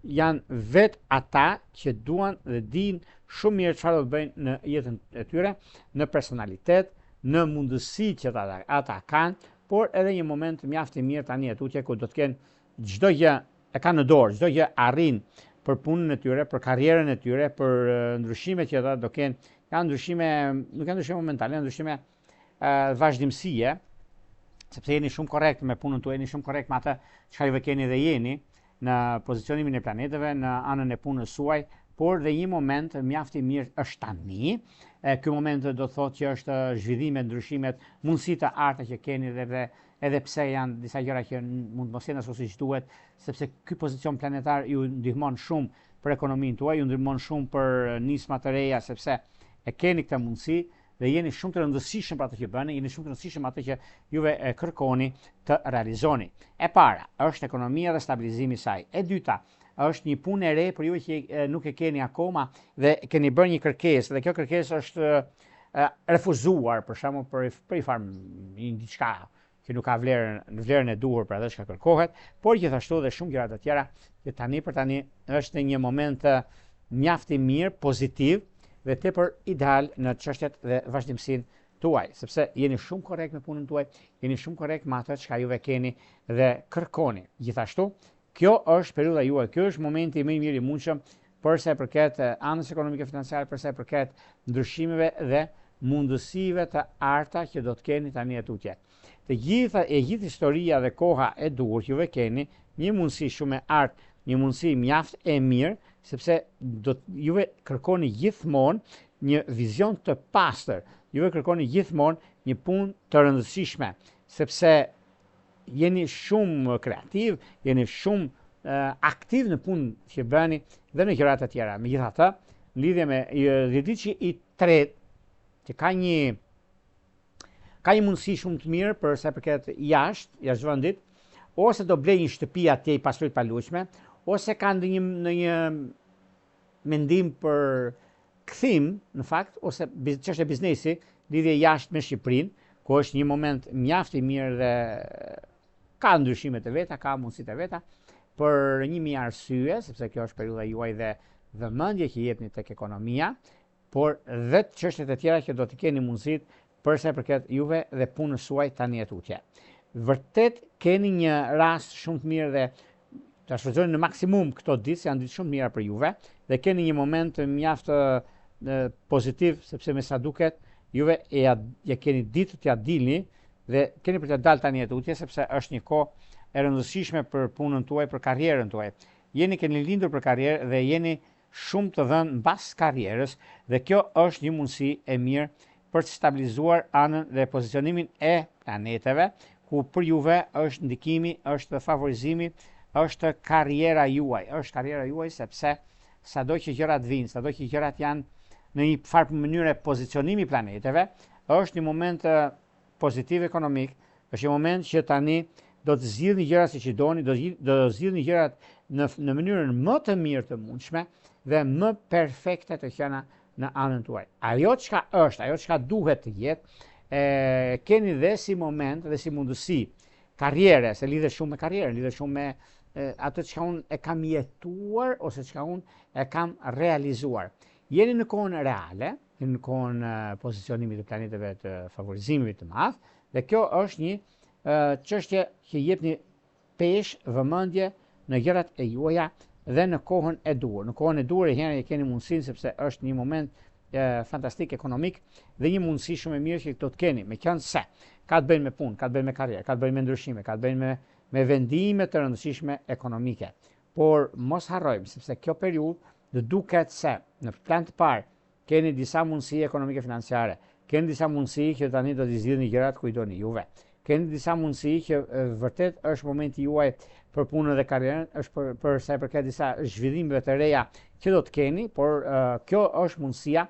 janë vetë ata që duan dhe dinë shumë mirë çfarë do të bëjnë në jetën e tyre, në personalitet, në mundësi që ata kanë, por edhe një moment mjaft i mirë tani e tutje ku do të kenë çdo gjë e kanë në dorë, çdo gjë arrin për punën e tyre, për karrierën e tyre, për ndryshimet që ata do kenë. Janë ndryshime, nuk janë ndryshime momentale, janë ndryshime vazhdimësie, sepse jeni shumë korrekt me punën tuaj, jeni shumë korrekt me atë çka juve keni dhe jeni në pozicionimin e planeteve, në anën e punës suaj, por dhe një moment mjaft i mirë është tani. Ky moment do të thotë që është zhvillimet, ndryshimet, mundësi të arta që keni dhe edhe pse janë disa gjëra që mund mos jenë ashtu siç duhet, sepse ky pozicion planetar ju ndihmon shumë për ekonominë tuaj, ju ndihmon shumë për nisma të reja, sepse e keni këtë mundësi dhe jeni shumë të rëndësishëm për atë që bëni, jeni shumë të rëndësishëm atë që juve e kërkoni të realizoni. E para është ekonomia dhe stabilizimi i saj. E dyta është një punë e re për ju që nuk e keni akoma dhe keni bërë një kërkesë dhe kjo kërkesë është refuzuar, për shembull për i farë një diçka që nuk ka vlerën e duhur për atë që kërkohet, por gjithashtu dhe shumë gjëra të tjera që tani për tani është një moment mjaft i mirë, pozitiv dhe tepër ideal në çështjet dhe vazhdimsinë tuaj, sepse jeni shumë korrekt me punën tuaj, jeni shumë korrekt me atë çka juve keni dhe kërkoni. Gjithashtu, kjo është periudha juaj, kjo është momenti më i mirë i mundshëm për sa i përket anës ekonomike financiare, për sa i përket ndryshimeve dhe mundësive të arta që do të keni tani e tutje. Gjithë historia dhe koha e duhur që juve keni një mundësi shumë e artë, një mundësi mjaft e mirë, sepse juve kërkoni gjithmonë një vizion të pastër, juve kërkoni gjithmonë një punë të rëndësishme, sepse jeni shumë kreativ, jeni shumë aktiv në punë që bëni dhe në gjërat e tjera. Megjithatë, në lidhje me dhjetëdiçi i tretë, që ka një mundësi shumë të mirë për sa i përket jashtë vendit, ose do blej një shtëpi atje i pasurit paluajtshme, ose ka ndonjë mendim për kthim, në fakt, ose çështje biznesi, lidhje jashtë me Shqipërinë, ku është një moment mjaft i mirë dhe ka ndryshimet e veta, ka mundësitë e veta, për 1000 arsye, sepse kjo është periudha juaj dhe vëmendje që jepni tek ekonomia, por dhe çështjet e tjera që do të keni mundësitë për sa i përket juve dhe punës suaj tani e tutje. Vërtet keni një rast shumë të mirë dhe ta shfrytëzoni në maksimum këto ditë, janë ditë shumë mira për juve dhe keni një moment mjaft pozitiv, sepse me sa duket juve ja keni ditë t'ja dilni dhe keni për të dalë tani e tutje, sepse është një kohë e rëndësishme për punën tuaj, për karrierën tuaj. Keni lindur për karrierë dhe jeni shumë të dhënë mbas karrierës dhe kjo është një mundësi e mirë për të stabilizuar anën dhe pozicionimin e planeteve, ku për juve është ndikimi, është favorizimi, është karriera juaj, sepse sado që gjërat vinë, sado që gjërat janë në një farë mënyre pozicionimi planeteve, është një moment pozitiv ekonomik, është një moment që tani do të zgjidhni gjërat siç i doni, do zgjidhni gjërat në mënyrën më të mirë të mundshme dhe më perfekte të qena në anën tuaj. Ajo çka duhet të jetë, keni dhe si moment dhe si mundësi karriere, se lidhet shumë me karrierën, lidhet shumë me atë çka unë e kam jetuar ose çka unë e kam realizuar. Jeni në kohën reale, jeni në kohën pozicionimit të planeteve të favorizimit të madh, dhe kjo është një çështje që jepni peshë, vëmendje në gjërat e juaja dhe në kohën e duhur. Në kohën e duhur e keni mundësinë, sepse është një moment fantastik ekonomik dhe një mundësi shumë e mirë që do të keni, meqenëse se ka të bëjnë me punë, ka të bëjnë me karrierë, ka të bëjnë me ndryshime, ka të bëjnë me vendime të rëndësishme ekonomike. Por mos harrojmë, sepse kjo periudhë do duket se në plan të parë keni disa mundësi ekonomike financiare, keni disa mundësi që tani do t'i zgjidhni gjërat ku i doni juve. Keni disa mundësi që vërtet është momenti juaj për punën dhe karrierën, është për sa i përket disa zhvillimeve të reja që do të keni, por kjo është mundësia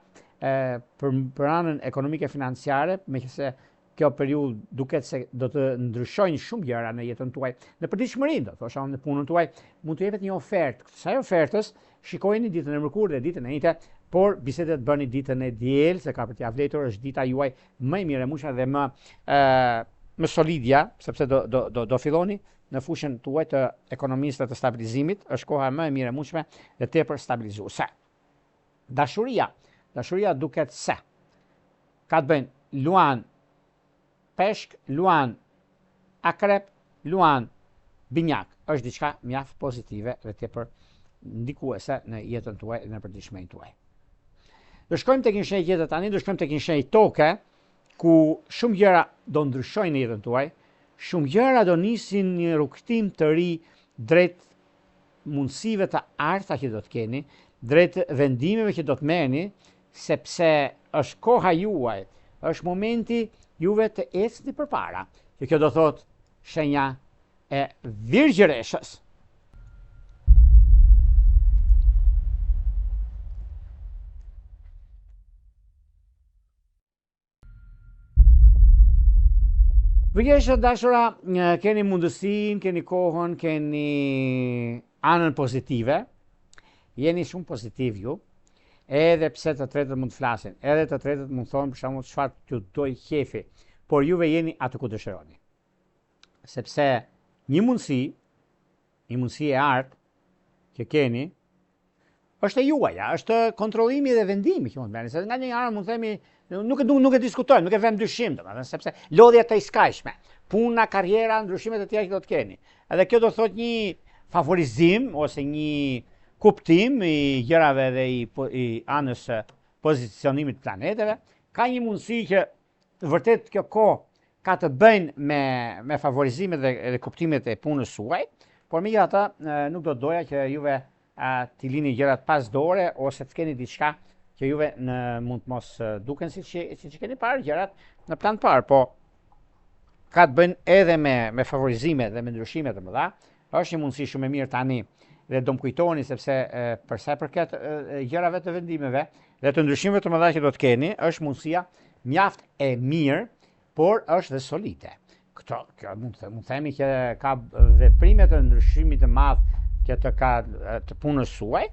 për anën ekonomike financiare, meqenëse kjo periudhë duket se do të ndryshojnë shumë gjëra në jetën tuaj. Në përditshmërinë, do thosha në punën tuaj, mund të jepet një ofertë. Kësaj ofertës shikojeni ditën e mërkurë dhe ditën e njëjtë, por bisedet bëni ditën e diel, se ka për t'ia vletur, është dita juaj më e mirë e mundshme dhe më solidja, sepse do filloni në fushën tuaj të ekonomisë dhe të stabilizimit, është koha më e mirë e mundshme dhe tepër stabilizuese. Dashuria duket se ka të bëjnë luan peshk, luan akrep, luan binjak. Është diçka mjaft pozitive dhe tepër ndikuese në jetën tuaj dhe në përditshmërinë tuaj. Do shkojmë tek një shenjë tjetër tani, do shkojmë tek një shenjë toke, ku shumë gjëra do ndryshojnë në jetën tuaj, shumë gjëra do nisin një rrugtim të ri drejt mundësive të arta që do të keni, drejt vendimeve që do të merrni, sepse është koha juaj, është momenti juve të ecni përpara, që kjo do thotë shenja e virgjëreshës. Virgjëreshët dashura, keni mundësinë, keni kohën, keni anën pozitive, jeni shumë pozitiv ju, edhe pse të tretët mund të flasin, edhe të tretët mund të thonë për shembull çfarë t'ju doj qefi, por juve jeni aty ku dëshironi. Sepse një mundësi e artë që keni, është e juaja, është kontrollimi dhe vendimi që mund të merrni, se nga një anë mund të themi nuk e diskutojmë, nuk e vëmë dyshim, domethënë sepse lodhja të iskajshme, puna, karriera, ndryshimet e tjera që do të keni. Edhe kjo do të thotë një favorizim ose një kuptim i gjërave dhe i anës pozicionimit të planeteve. Ka një mundësi që vërtet kjo kohë ka të bëjnë me favorizimet dhe kuptimet e punës suaj, por megjithatë nuk do doja që juve t'i lini gjërat pas dore ose të keni diçka që juve mund të mos duken siç keni parë gjërat në plan parë, po ka të bëjnë edhe me favorizime dhe me ndryshime të mëdha. Është një mundësi shumë e mirë tani dhe do më kujtoni sepse për sa i përket gjërave të vendimeve dhe të ndryshimeve të mëdha që do të keni, është mundësia mjaft e mirë, por është dhe solide. Kjo mund të themi që ka veprime të ndryshimit të madh që të punës suaj,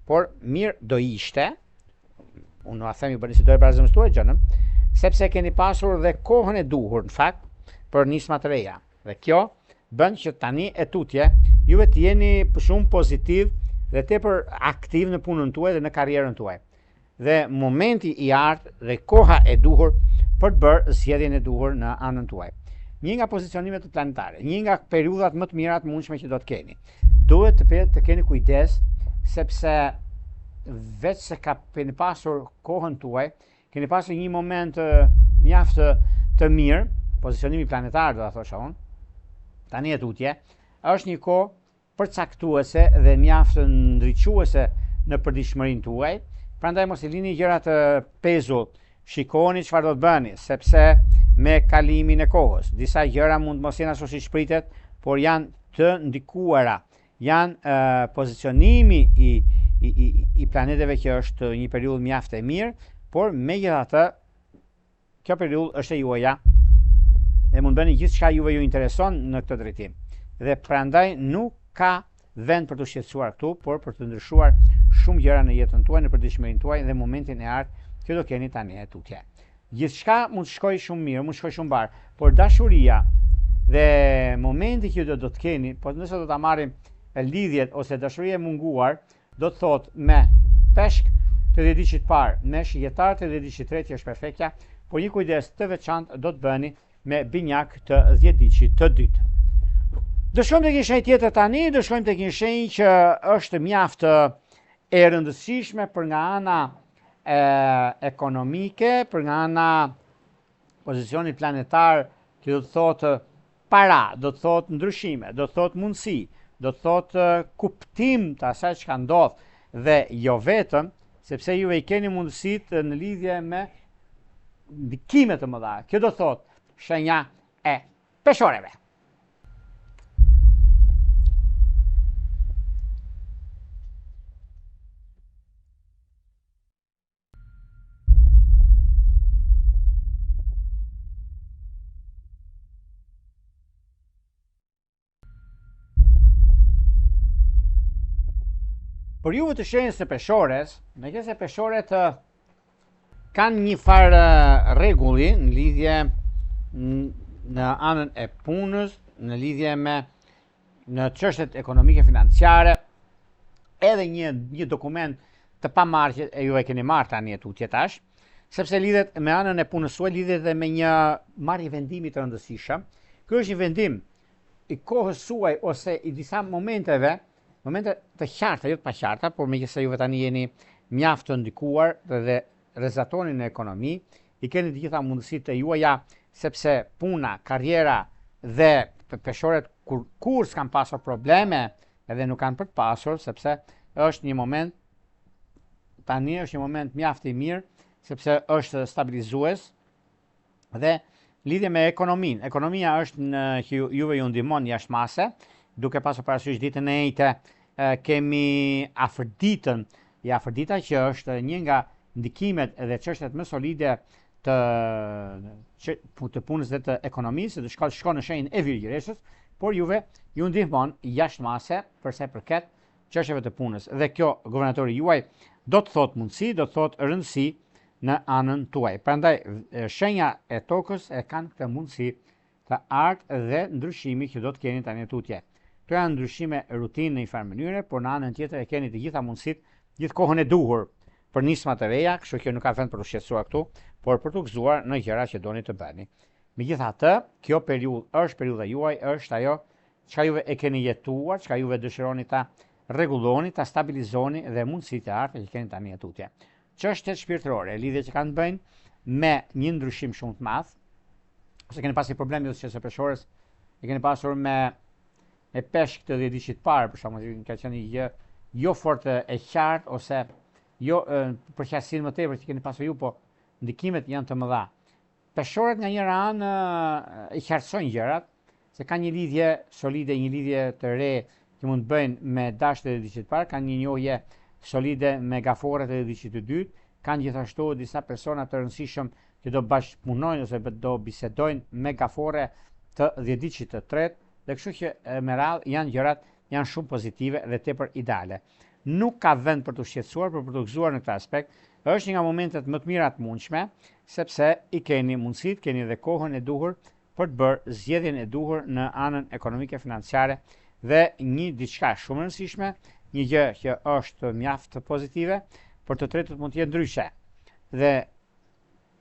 por mirë do ishte, unë a themi për një situaj për azëmëstuaj gjënëm, sepse keni pasur dhe kohën e duhur, në fakt, për nisma të reja. Dhe kjo bën që tani e tutje, juve të jeni shumë pozitiv dhe tepër aktiv në punën tuaj dhe në karrierën tuaj. Dhe momenti i ardhur dhe koha e duhur për të bërë zgjedhjen e duhur në anën tuaj. Një nga pozicionimet planetare, një nga periudhat më të mira të mundshme që do të keni. Duhet të keni kujdes sepse veç se keni pasur kohën tuaj, keni pasur një moment mjaft të mirë, pozicionimi planetar do ta thosha unë, tani e tutje, është një kohë përcaktuese dhe mjaft ndriçuese në përditshmërinë tuaj. Prandaj mos i lini gjëra të pezull, shikoni çfarë do të bëni, sepse me kalimin e kohës, disa gjëra mund mos jenë ashtu siç pritet, por janë të ndikuara, janë pozicionimi i planeteve që është një periudhë mjaft e mirë, por megjithatë kjo periudhë është e juaja dhe mund bëni gjithçka juve ju intereson në këtë drejtim. Dhe prandaj nuk ka vend për të shqetësuar këtu, por për të ndryshuar shumë gjëra në jetën tuaj, në përditshmërinë tuaj dhe momentin e ardhur që do keni tani e tutje. Gjithçka mund të shkojë shumë mirë, mund të shkojë shumë bar, por dashuria dhe momenti që do të keni, po nëse do ta marrim lidhjet ose dashuria e munguar, do të thotë me peshk të 10 diçit parë, me shijetar të 10 diçit tretë është perfektja, por një kujdes të veçantë do të bëni me binjak të 10 diçit të dytë. Do shkojmë tek një shenjë tjetër tani, do shkojmë tek një shenjë që është mjaft e rëndësishme për nga ana ekonomike, për nga ana pozicionit planetar, që do të thotë para, do të thotë ndryshime, do të thotë mundësi, do të thotë kuptim të asaj çka ndodh dhe jo vetëm, sepse juve i keni mundësitë në lidhje me ndikime të mëdha. Kjo do të thotë shenja e peshoreve. Për juve të shenjës së peshores, megjithëse peshoret kanë një farë rregulli në lidhje në anën e punës, në lidhje me në çështjet ekonomike financiare, edhe një dokument të pamarrë që ju e keni marrë tani e tutje tash, sepse lidhet me anën e punës suaj, lidhet dhe me një marrje vendimi të rëndësishëm. Ky është një vendim i kohës suaj ose i disa momente të qarta, jo të paqarta, por megjithëse juve tani jeni mjaft të ndikuar dhe rrezatoni në ekonomi, i keni të gjitha mundësitë e juaja, sepse puna, karriera dhe peshoret kur s'kan pasur probleme, edhe nuk kanë për të pasur, sepse është një moment tani është një moment mjaft i mirë, sepse është stabilizues dhe lidhje me ekonominë. Ekonomia është që juve ju ndihmon jashtëmase, duke pasur parasysh ditën e njëjtë kemi afërditën, afërdita që është një nga ndikimet dhe çështjet më solide të punës dhe të ekonomisë, dhe shkon në shenjën e virgjëreshës, por juve ju ndihmon jashtëmase për sa i përket çështjeve të punës. Dhe kjo guvernatori juaj do të thotë mundësi, do të thotë rëndësi në anën tuaj. Prandaj shenja e tokës e kanë këtë mundësi të ardhë dhe ndryshimi që do të keni tani tutje. Këto janë ndryshime rutinë në një farë mënyre, por në anën tjetër e keni të gjitha mundësitë, gjithë kohën e duhur për nisma të reja, kështu që nuk ka vend për të shqetësuar këtu, por për të gëzuar në gjëra që doni të bëni. Megjithatë, kjo periudhë është periudha juaj, është ajo çka juve e keni jetuar, çka juve dëshironi ta rregulloni, ta stabilizoni dhe mundësitë e ardhme që keni tani tutje. Çështjet shpirtërore, lidhje që kanë të bëjnë me një ndryshim shumë të madh, ose keni pasur probleme ose çështje peshores, e keni pasur me peshk të 10 diçit parë, për shkakun ka qenë një gjë jo fort e qartë ose jo përqasin më tepër që keni pasur ju, po ndikimet janë të mëdha. Peshorët nga njëra anë i qartësojnë gjërat, se ka një lidhje solide, një lidhje të re që mund të bëjnë me dashët e edhicit parë, kanë një njohje solide me gaforet e edhicit të dytë, kanë gjithashtu disa persona të rëndësishëm që do bashkëpunojnë ose do bisedojnë me gafore të edhicit të tretë, dhe kështu që me radhë janë gjërat janë shumë pozitive dhe tepër ideale. Nuk ka vend për të shqetësuar, për të gëzuar në këtë aspekt. Është një nga momentet më të mira të mundshme, sepse i keni mundësit, keni dhe kohën e duhur për të bërë zgjedhjen e duhur në anën ekonomike financiare dhe një diçka shumë e rëndësishme, një gjë që është mjaft pozitive, për të tretët mund të jetë ndryshe. Dhe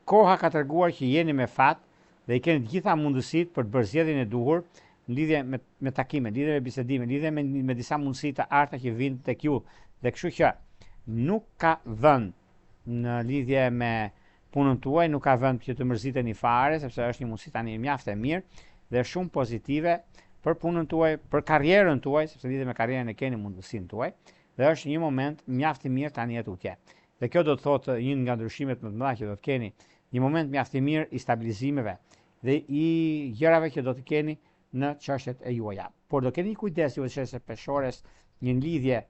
koha ka treguar që jeni me fat dhe i keni të gjitha mundësitë për të bërë zgjedhjen e duhur në lidhje me takime, lidhje me bisedime, lidhje me disa mundësi të arta që vijnë tek ju. Dhe kështu që nuk ka vend në lidhje me punën tuaj, nuk ka vend që të mërziteni fare, sepse është një mundësi tani mjaft e mirë dhe shumë pozitive për punën tuaj, për karrierën tuaj, sepse lidhje me karrierën e keni mundësinë tuaj, dhe është një moment mjaft i mirë tani tutje. Dhe kjo do të thotë një nga ndryshimet më të mëdha që do të keni, një moment mjaft i mirë i stabilizimeve dhe i gjërave që do të keni në çështjet e juaja. Por do keni kujdes ju se peshores një lidhje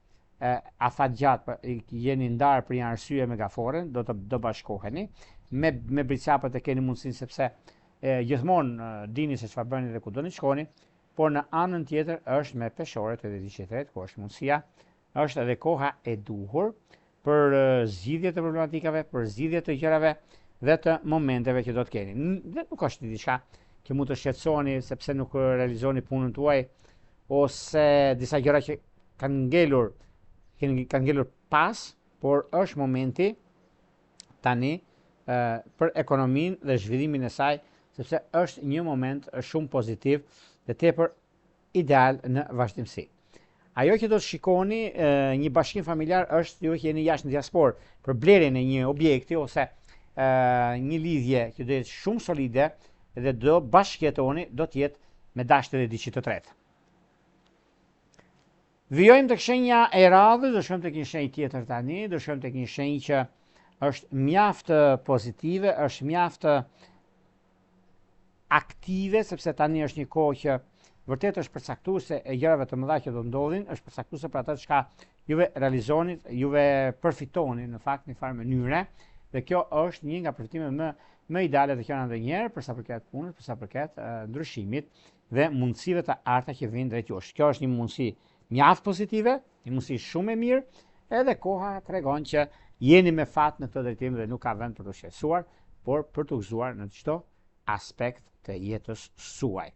afatgjat jeni ndarë për një arsye me gaforen, do bashkoheni, me bricapët e keni mundësin sepse gjithmonë dini se çfarë bëni dhe ku do një shkoni, por në anën tjetër është me peshoret edhe diqetret, ku është mundësia, është edhe koha e duhur për zgjidhje të problematikave, për zgjidhje të gjërave dhe të momenteve që do të keni. Dhe nuk është diçka që mund të shqetësoni sepse nuk realizoni punën tuaj ose disa gjëra që kanë ngelur pas, por është momenti tani për ekonominë dhe zhvillimin e saj, sepse është një moment shumë pozitiv dhe tepër ideal në vazhdimsi. Ajo që do të shikoni një bashkim familjar është ju që jeni jashtë në diasporë për blerjen e një objekti ose një lidhje që do jetë shumë solide dhe do bashkëjetoni, do të jetë me dashët e diçit të tretë. Vijojmë tek shenja e radhës, do shkojmë tek një shenjë tjetër tani, do shkojmë tek një shenjë që është mjaft pozitive, është mjaft aktive, sepse tani është një kohë që vërtet është përcaktuese e gjërave të mëdha që do ndodhin, është përcaktuese për atë çka juve realizoni, juve përfitoni në fakt në një farë mënyre, dhe kjo është një nga përfitimet më ideale të qenë ndonjëherë për sa përket punës, për sa përket ndryshimit dhe mundësive të arta që vijnë drejt jush. Kjo është një mundësi mjaft pozitive, një mundësi shumë e mirë, edhe koha tregon që jeni me fat në këtë drejtim dhe nuk ka vend për të shqetësuar, por për të gëzuar në çdo aspekt të jetës suaj.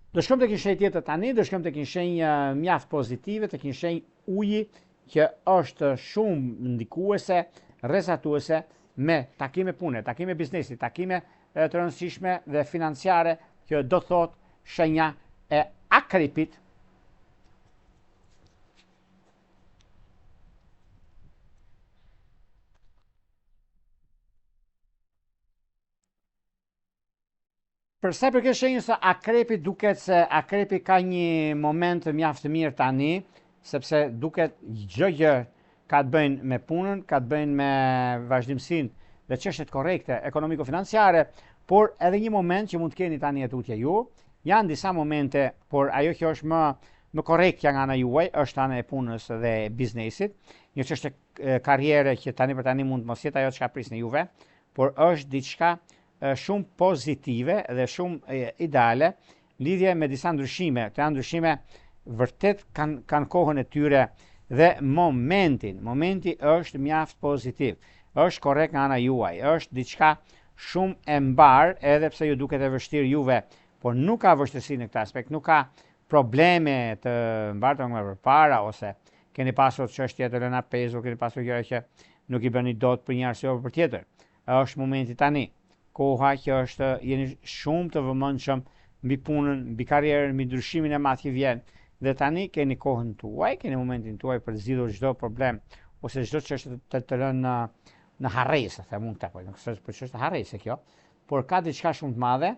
Do shkojmë tek një shenjë tjetër tani, do shkojmë tek një shenjë mjaft pozitive, tek një shenjë uji që është shumë ndikuese, rrezatuese me takime pune, takime biznesi, takime të rëndësishme dhe financiare, që do thotë shenja e akripit. Për sa përket shenjës së akrepit, duket se akrepi ka një moment mjaft të mirë tani, sepse duket çdo gjë ka të bëjnë me punën, ka të bëjnë me vazhdimsinë dhe çështjet korrekte ekonomiko-financiare, por edhe një moment që mund të keni tani tutje ju, janë disa momente, por ajo që është më korrektja nga ana juaj është ana e punës dhe biznesit, një çështje karriere që tani për tani mund mos jetë ajo çka prisni juve, por është diçka shumë pozitive dhe shumë ideale, lidhje me disa ndryshime. Këto ndryshime vërtet kanë kohën e tyre dhe momenti është mjaft pozitiv, është korrekt nga ana juaj, është diçka shumë e mbar, edhe pse ju duket e vështirë juve, por nuk ka vështirësi në këtë aspekt, nuk ka probleme të mbarta nga përpara, ose keni pasur çështje të lëna pezo, keni pasur gjëra që nuk i bëni dot për një arsye apo për tjetër. Është momenti tani, koha që është jeni shumë të vëmendshëm mbi punën, mbi karrierën, mbi ndryshimin e madh që vjen. Dhe tani keni kohën tuaj, keni momentin tuaj për të zgjidhur çdo problem ose çdo çështje të lënë në harresë, them unë këtë, nuk është për çështje harrese kjo, por ka diçka shumë të madhe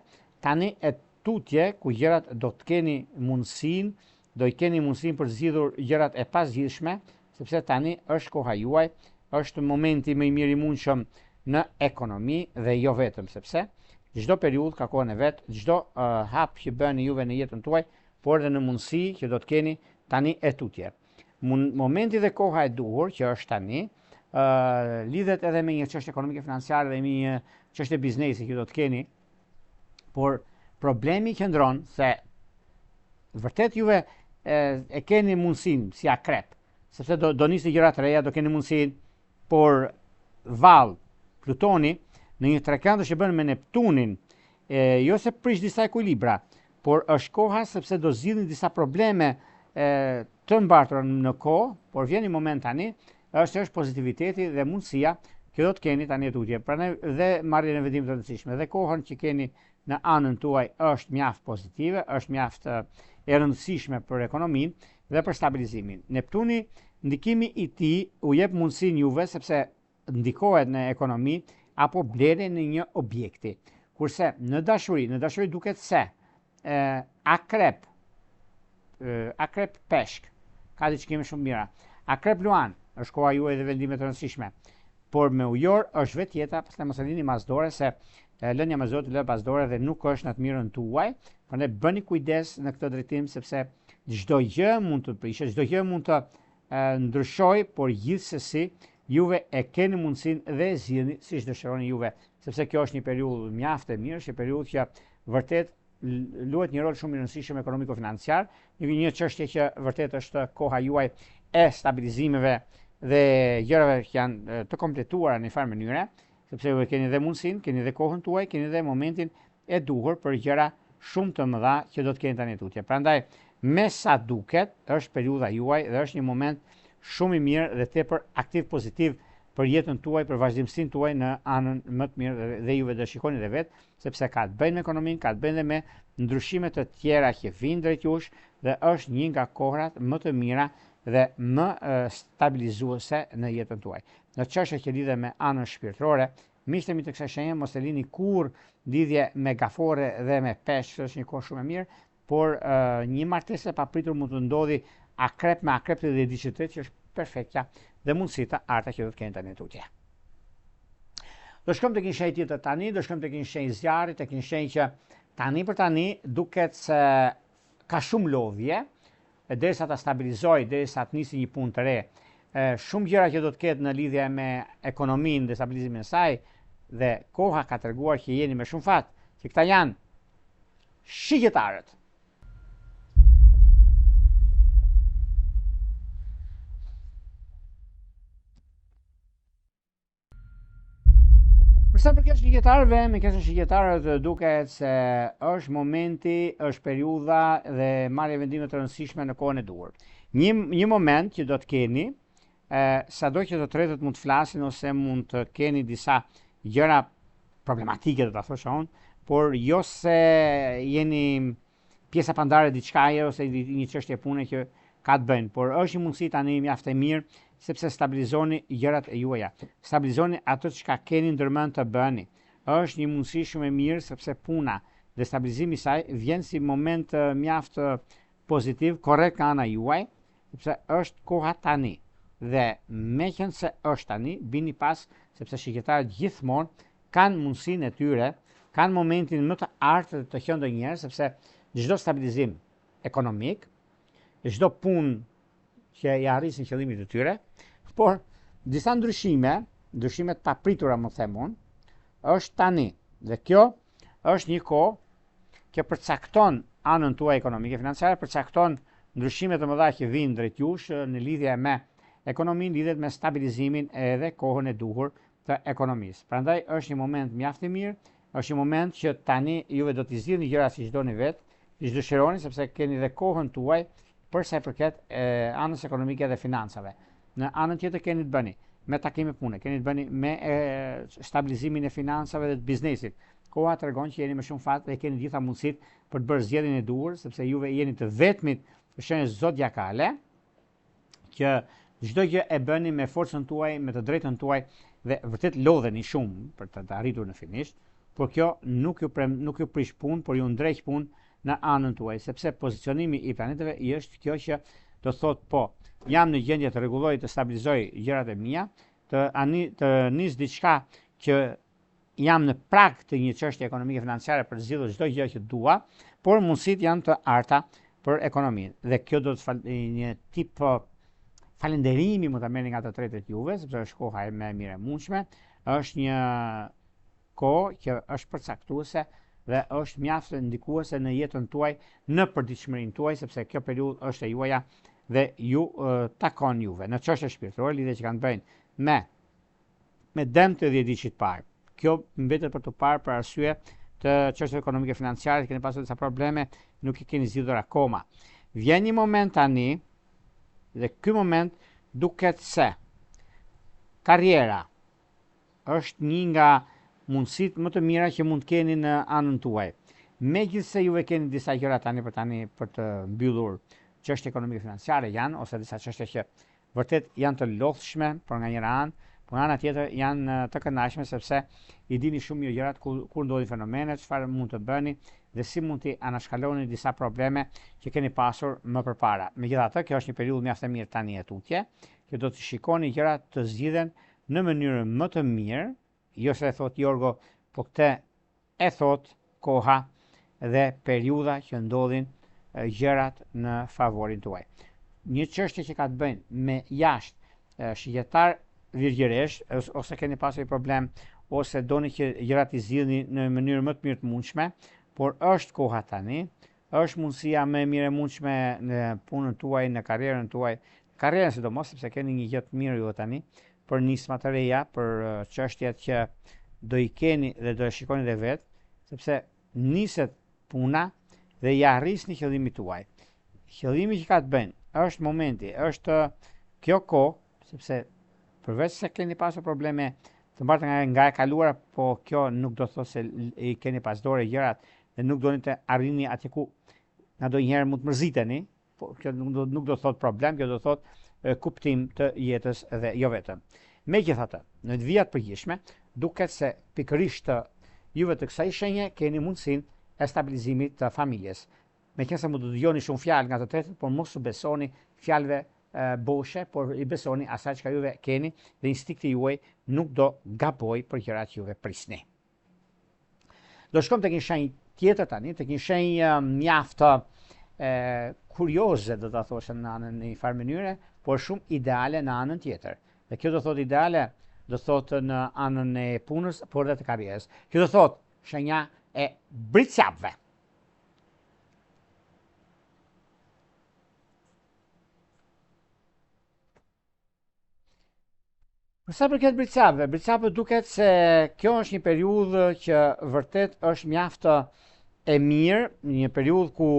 tani e tutje ku gjërat do të keni mundësinë, do i keni mundësinë për të zgjidhur gjërat e pazgjidhshme, sepse tani është koha juaj, është momenti më i mirë i mundshëm në ekonomi dhe jo vetëm, sepse çdo periudhë ka kohën e vet, çdo hap që bëni juve në jetën tuaj, por edhe në mundësi që do të keni tani e tutje. Momenti dhe koha e duhur që është tani, lidhet edhe me një çështje ekonomike financiare dhe me një çështje biznesi që do të keni, por problemi qëndron se vërtet juve e keni mundësinë si akrep, sepse do nisni gjëra të reja, do keni mundësinë, por vallë Plutoni në një trekëndër që bën me Neptunin, jo se prish disa ekuilibra, por është koha sepse do zgjidhin disa probleme të mbartura në kohë, por vjen një moment tani, është pozitiviteti dhe mundësia që do të keni tani tutje. Prandaj dhe marrjen e vendimeve të rëndësishme dhe kohën që keni në anën tuaj është mjaft pozitive, është mjaft e rëndësishme për ekonominë dhe për stabilizimin. Neptuni, ndikimi i tij u jep mundësinë juve sepse ndikohet në ekonomi apo blerje në një objekti. Kurse në dashuri duket se akrep peshk, ka diçka shumë mira. Akrep luan, është koha juaj dhe vendimet të rëndësishme. Por me ujor është vetë jeta, pastaj mos e lini masdore se lënia me Zot lë pasdore dhe nuk është në të mirën tuaj, prandaj bëni kujdes në këtë drejtim sepse çdo gjë mund të prishet, çdo gjë mund të ndryshojë, por gjithsesi juve e keni mundësinë dhe zgjidhni siç dëshironi juve, sepse kjo është një periudhë mjaft e mirë, është një periudhë që vërtet luhet një rol shumë i rëndësishëm ekonomiko-financiar, një çështje që vërtet është koha juaj e stabilizimeve dhe gjërave që janë të kompletuara në farë mënyre, sepse ju keni dhe mundësinë, keni dhe kohën tuaj, keni dhe momentin e duhur për gjëra shumë të mëdha që do të keni tani tutje. Prandaj, me sa duket, është periudha juaj dhe është një moment shumë i mirë dhe tepër aktiv pozitiv për jetën tuaj, për vazhdimsinë tuaj në anën më të mirë dhe juve do shikoni dhe vetë, sepse ka të bëjë me ekonominë, ka të bëjë me ndryshime të tjera që vijnë drejt jush dhe është një nga kohrat më të mira dhe më stabilizuese në jetën tuaj. Në çështje që lidhen me anën shpirtërore, miqtë mi të kësaj shenje mos e lini kurrë lidhje me gafore dhe me peshë, është një kohë shumë e mirë, por një martesë e papritur mund të ndodhi akrep me akrep dhe diçitet që është perfektja dhe mundësita arta që do të keni tani tutje. Do shkojmë tek një shenjë tjetër tani, do shkojmë tek një shenjë zjarri, tek një shenjë që tani për tani duket se ka shumë lodhje, derisa ta stabilizoj, derisa të nisi një punë të re. Shumë gjëra që do të ketë në lidhje me ekonominë dhe stabilizimin e saj dhe koha ka treguar që jeni me shumë fat, që këta janë shigjetarët. Përsa përket shigjetarëve, me kësaj shigjetarët duket se është momenti, është periudha dhe marrja e vendimeve të rëndësishme në kohën e duhur. Një moment që do të keni, sado që të tretët mund të flasin ose mund të keni disa gjëra problematike, do ta thosha unë, por jo se jeni pjesa pandare diçkaje ose një çështje pune që ka të bëjnë, por është një mundësi tani mjaft e mirë sepse stabilizoni gjërat e juaja. Stabilizoni ato që keni ndërmend të bëni. Është një mundësi shumë e mirë sepse puna dhe stabilizimi i saj vjen si moment mjaft pozitiv, korrekt nga ana juaj, sepse është koha tani. Dhe meqen se është tani, bini pas sepse shigjetarët gjithmonë kanë mundësinë e tyre, kanë momentin më të artë të qenë ndonjëherë, sepse çdo stabilizim ekonomik, çdo punë që i arrisin qëllimit të tyre, por disa ndryshimet papritura më them unë, është tani. Dhe kjo është një kohë që përcakton anën tuaj ekonomike financiare, përcakton ndryshimet të mëdha që vijnë drejt jush në lidhje me ekonominë, lidhet me stabilizimin edhe kohën e duhur të ekonomisë. Prandaj është një moment mjaft i mirë, është një moment që tani juve do t'i zgjidhni gjërat siç doni vetë, siç dëshironi, sepse keni dhe kohën tuaj për sa i përket anës ekonomike dhe financave. Në anën tjetër keni të bëni me takime pune, keni të bëni me stabilizimin e financave dhe të biznesit. Koha tregon që jeni me shumë fat dhe keni gjitha mundësitë për të bërë zgjedhjen e duhur, sepse juve jeni të vetmit të shenjës zodiakale që çdo gjë e bëni me forcën tuaj, me të drejtën tuaj dhe vërtet lodheni shumë për të arritur në finisht, por kjo nuk ju prish punë, por ju ndreq punë në anën tuaj, sepse pozicionimi i planeteve i është kjo që do thotë po, jam në gjendje të rregulloj, të stabilizoj gjërat e mia, të nis diçka që jam në prag të një çështje ekonomike financiare për zgjidhur çdo gjë që dua, por mundësitë janë të arta për ekonominë. Dhe kjo do të një tip falenderimi mund ta merrni nga të tretët juve, sepse është koha më e mirë e mundshme, është një kohë që është përcaktuese dhe është mjaft ndikuese në jetën tuaj, në përditshmërinë tuaj, sepse kjo periudhë është e juaja dhe ju takon juve në çështje shpirtërore, lidhje që kanë bëjnë me dëm të 10 ditësh të parë. Kjo mbetet për të parë për arsye të çështjeve ekonomike financiare, keni pasur disa probleme, nuk i keni zgjidhur akoma. Vjen një moment tani dhe ky moment duket se karriera është një nga mundësitë më të mira që mund të keni në anën tuaj. Megjithse juve keni disa gjëra tani për të mbyllur çështje ekonomike financiare janë, ose disa çështje që vërtet janë të lodhshme, por nga njëra anë, por nga ana tjetër janë të këndshme sepse i dini shumë mirë gjërat kur ndodhin fenomenet, çfarë mund të bëni dhe si mund të anashkaloni disa probleme që keni pasur më përpara. Megjithatë, kjo është një periudhë mjaft e mirë tani e tutje, që do të shikoni gjërat të zgjidhen në mënyrë më të mirë, jo se e thot Jorgo, po këtë e thot koha dhe periudha që ndodhin gjërat në favorin tuaj. Një çështje që ka të bëjnë me jashtë shigjetar virgjëresh, ose keni pasur një problem, ose doni që gjërat i zgjidhni në mënyrë më të mirë të mundshme, por është koha tani, është mundësia më e mirë e mundshme në punën tuaj, në karrierën tuaj, karrierën sidomos sepse keni një gjë të mirë ju tani për nisma të reja, për çështjet që do i keni dhe do e shikoni dhe vetë, sepse niset puna dhe ja arrisni qëllimin tuaj. Qëllimi që ka të bëjnë është momenti, është kjo kohë, sepse përveç se keni pasur probleme të mbarta nga e kaluara, po kjo nuk do të thotë se i keni pas dore gjërat dhe nuk doni të arrini atje ku ndonjëherë mund të mërziteni, po kjo nuk do të thotë problem, kjo do të thotë kuptim të jetës dhe jo vetëm. Megjithatë, në të vijat përgjithshme, duket se pikërisht juve të kësaj shenje keni mundësinë e stabilizimit të familjes. Meqense mund të dëgjoni shumë fjalë nga të tretët, por mos u besoni fjalëve boshe, por i besoni asaj që juve keni dhe instikti juaj nuk do gaboj për gjërat që juve prisni. Do shkojmë tek një shenjë tjetër tani, tek një shenjë mjaft kurioze, do ta thosha në anën në një farë mënyre, por shumë ideale në anën tjetër. Dhe kjo do thotë ideale, do thotë në anën e punës, por edhe të karrierës. Kjo do thotë shenja e britsapëve. Për sa përket britsapëve duket se kjo është një periudhë që vërtet është mjaft e mirë, një periudhë ku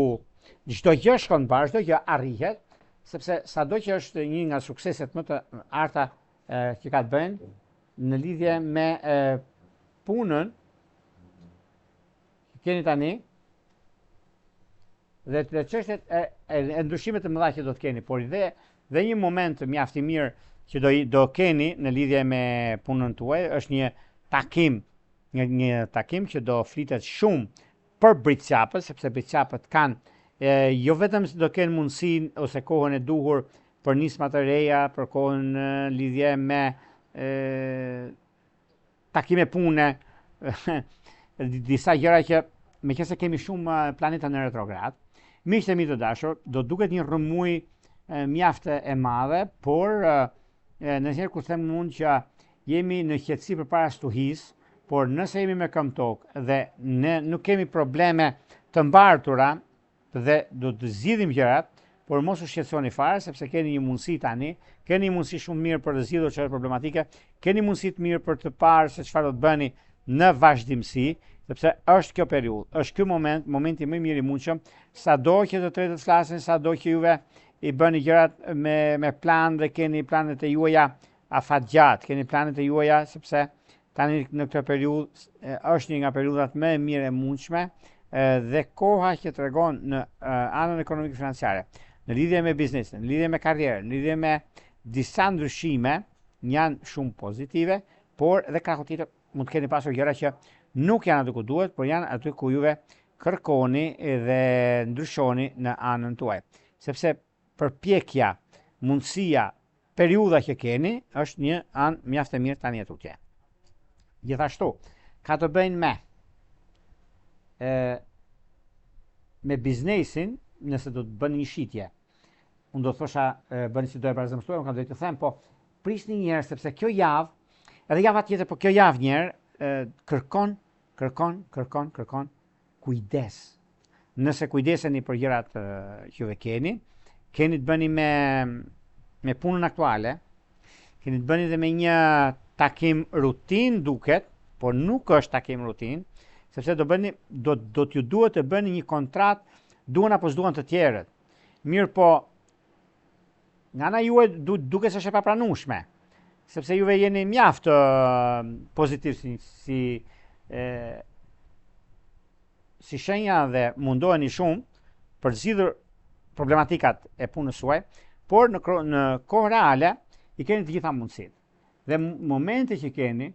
çdo gjë shkon bashkë, çdo gjë arrihet, sepse sado që është një nga sukseset më të arta që ka të bëjnë në lidhje me punën që keni tani dhe të çështjet e ndryshimet të mëdha që do të keni, por dhe një moment mjaft i mirë që do keni në lidhje me punën tuaj është një takim që do flitet shumë për britsapët, sepse britsapët kanë jo vetëm se do kenë mundësinë ose kohën e duhur për nisma të reja, për kohën në lidhje me takime pune, disa gjëra që meqense kemi shumë planeta në retrograd, miqtë e mi të dashur, do duket një rrëmuj mjaft e madhe, por nëse kur them mund që jemi në qetësi përpara stuhisë, por nëse jemi me këmbë tokë dhe ne nuk kemi probleme të mbartura dhe do të zgjidhim gjërat, por mos u shqetësoni fare sepse keni një mundësi tani, keni një mundësi shumë mirë për të zgjidhur çështje problematike, keni mundësi të mirë për të parë se çfarë do të bëni në vazhdimsi, sepse është kjo periudhë, është ky momenti më i mirë i mundshëm, sado që të tretët flasin, sado që juve i bëni gjërat me plan dhe keni planet e juaja afatgjat, keni planet e juaja sepse tani në këtë periudhë është një nga periudhat më e mirë e mundshme dhe koha që tregon në anën ekonomike financiare, në lidhje me biznesin, në lidhje me karrierën, në lidhje me disa ndryshime janë shumë pozitive, por edhe krahu tjetër mund të keni pasur gjëra që nuk janë aty ku duhet, por janë aty ku juve kërkoni dhe ndryshoni në anën tuaj. Sepse përpjekja, mundësia, periudha që keni është një anë mjaft e mirë tani e tutje. Gjithashtu, ka të bëjnë me biznesin, nëse do të bëni një shitje. Unë do të thosha bëni si do e përzemësuar, unë kam do të them, po prisni njerë, sepse kjo javë, edhe java tjetër, po kjo javë njerë, kërkon kujdes. Nëse kujdeseni për gjërat që juve keni të bëni me punën aktuale, keni të bëni dhe me një takim rutin duket, por nuk është takim rutin, sepse do t'ju duhet të bëni një kontrat, duan apo s'duan të tjerët. Mirë po, nga ana juaj duket se është e papranueshme, sepse juve jeni mjaft pozitiv si shenja dhe mundoheni shumë për zgjidhur problematikat e punës suaj, por në kohë reale i keni të gjitha mundësitë. Dhe momente që keni,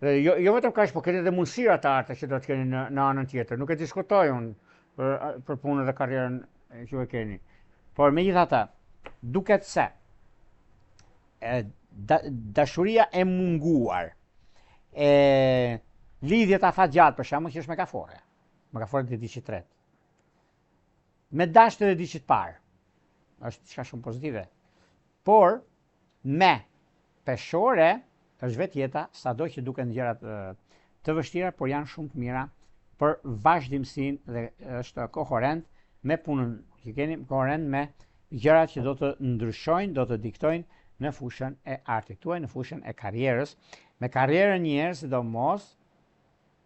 dhe jo vetëm kaq, po keni edhe mundësira të arta që do të keni në anën tjetër. Nuk e diskutoj unë për punën dhe karrierën që e keni. Por megjithatë, duket se dashuria e munguar, lidhjet afatgjatë për shembull që është me kafore të diçit tretë. Me dashtë dhe diçit parë, është diçka shumë pozitive. Por me peshore është vetë jeta, sado që duken gjërat të vështira, por janë shumë të mira për vazhdimsinë dhe është koherent me punën që keni, koherent me gjërat që do të ndryshojnë, do të diktojnë në fushën e artit tuaj, në fushën e karrierës. Me karrierën njerë, sidomos,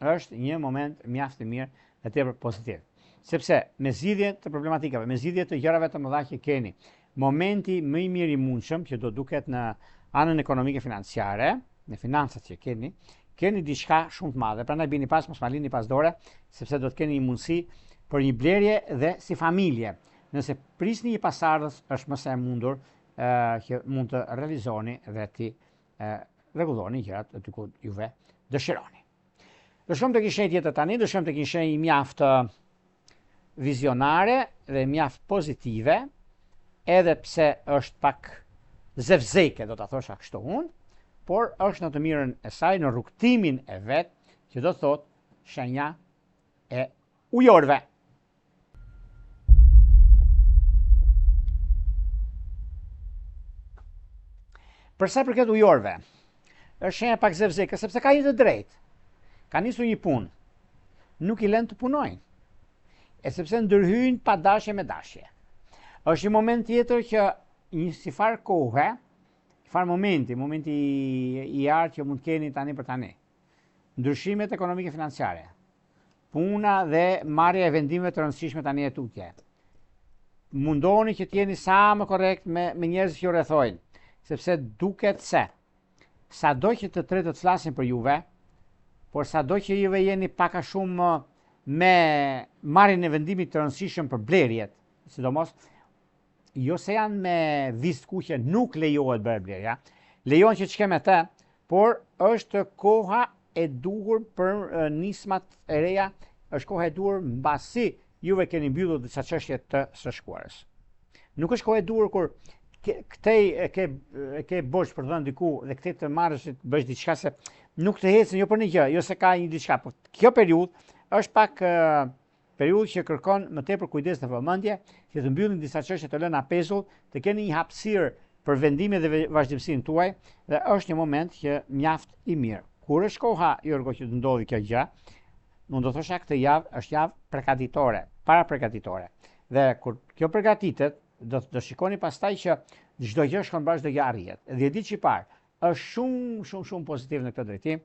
është një moment mjaft i mirë dhe tepër pozitiv. Sepse me zgjidhje të problematikave, me zgjidhje të gjërave të mëdha që keni, momenti më i mirë i mundshëm që do duket në anën ekonomike financiare, në financat që keni diçka shumë të madhe. Prandaj bini pas, mos ma lini pas dore, sepse do të keni një mundësi për një blerje dhe si familje. Nëse prisni një pasardhës, është më së mundur që mund të realizoni dhe ti rregulloni gjërat aty ku juve dëshironi. Do shkojmë tek një shenjë tjetër tani, do shkojmë tek një shenjë mjaft vizionare dhe mjaft pozitive, edhe pse është pak zevzeke, do ta thosha kështu unë, por është në të mirën e saj, në rrugtimin e vet, që do thotë shenja e ujorëve. Për sa i përket ujorëve, është shenja pak zevzeke, sepse ka një të drejtë. Ka nisur një punë, nuk i lënë të punojnë, e sepse ndërhyjnë pa dashje me dashje. Është një moment tjetër që një si farë kohe, farë momenti i artë që mund të keni tani për tani. Ndryshimet ekonomike financiare, puna dhe marrja e vendimeve të rëndësishme tani e tutje. Mundohuni që t'jeni sa më korrekt me njerëzit që ju rrethojnë, sepse duket se sado që të tretët flasin për juve, por sado që juve jeni paka shumë me marrjen e vendimit të rëndësishëm për blerjet, sidomos, jo se janë me vizë kuqe, nuk lejohet bërë blerja, lejohen që ç'ke me të, por është koha e duhur për nismat e reja, është koha e duhur mbasi juve keni mbyllur disa çështje të së shkuarës. Nuk është kohë e duhur kur këtej e ke borxh për të dhënë diku dhe këtej të marrësh të bësh diçka se nuk të ecën jo për një gjë, jo se ka një diçka, por kjo periudhë është pak periudhë që kërkon më tepër kujdes dhe vëmendje, që të mbyllin disa çështje të lëna pezull, të keni një hapësirë për vendimet dhe vazhdimsinë tuaj dhe është një moment që mjaft i mirë. Kur është koha Jorgo që të ndodhi kjo gjë, unë do thosha këtë javë është javë përgatitore, para përgatitore. Dhe kur kjo përgatitet, do shikoni pastaj që çdo gjë shkon bashkë, çdo gjë arrihet. Dhe ditë që parë është shumë pozitiv në këtë drejtim.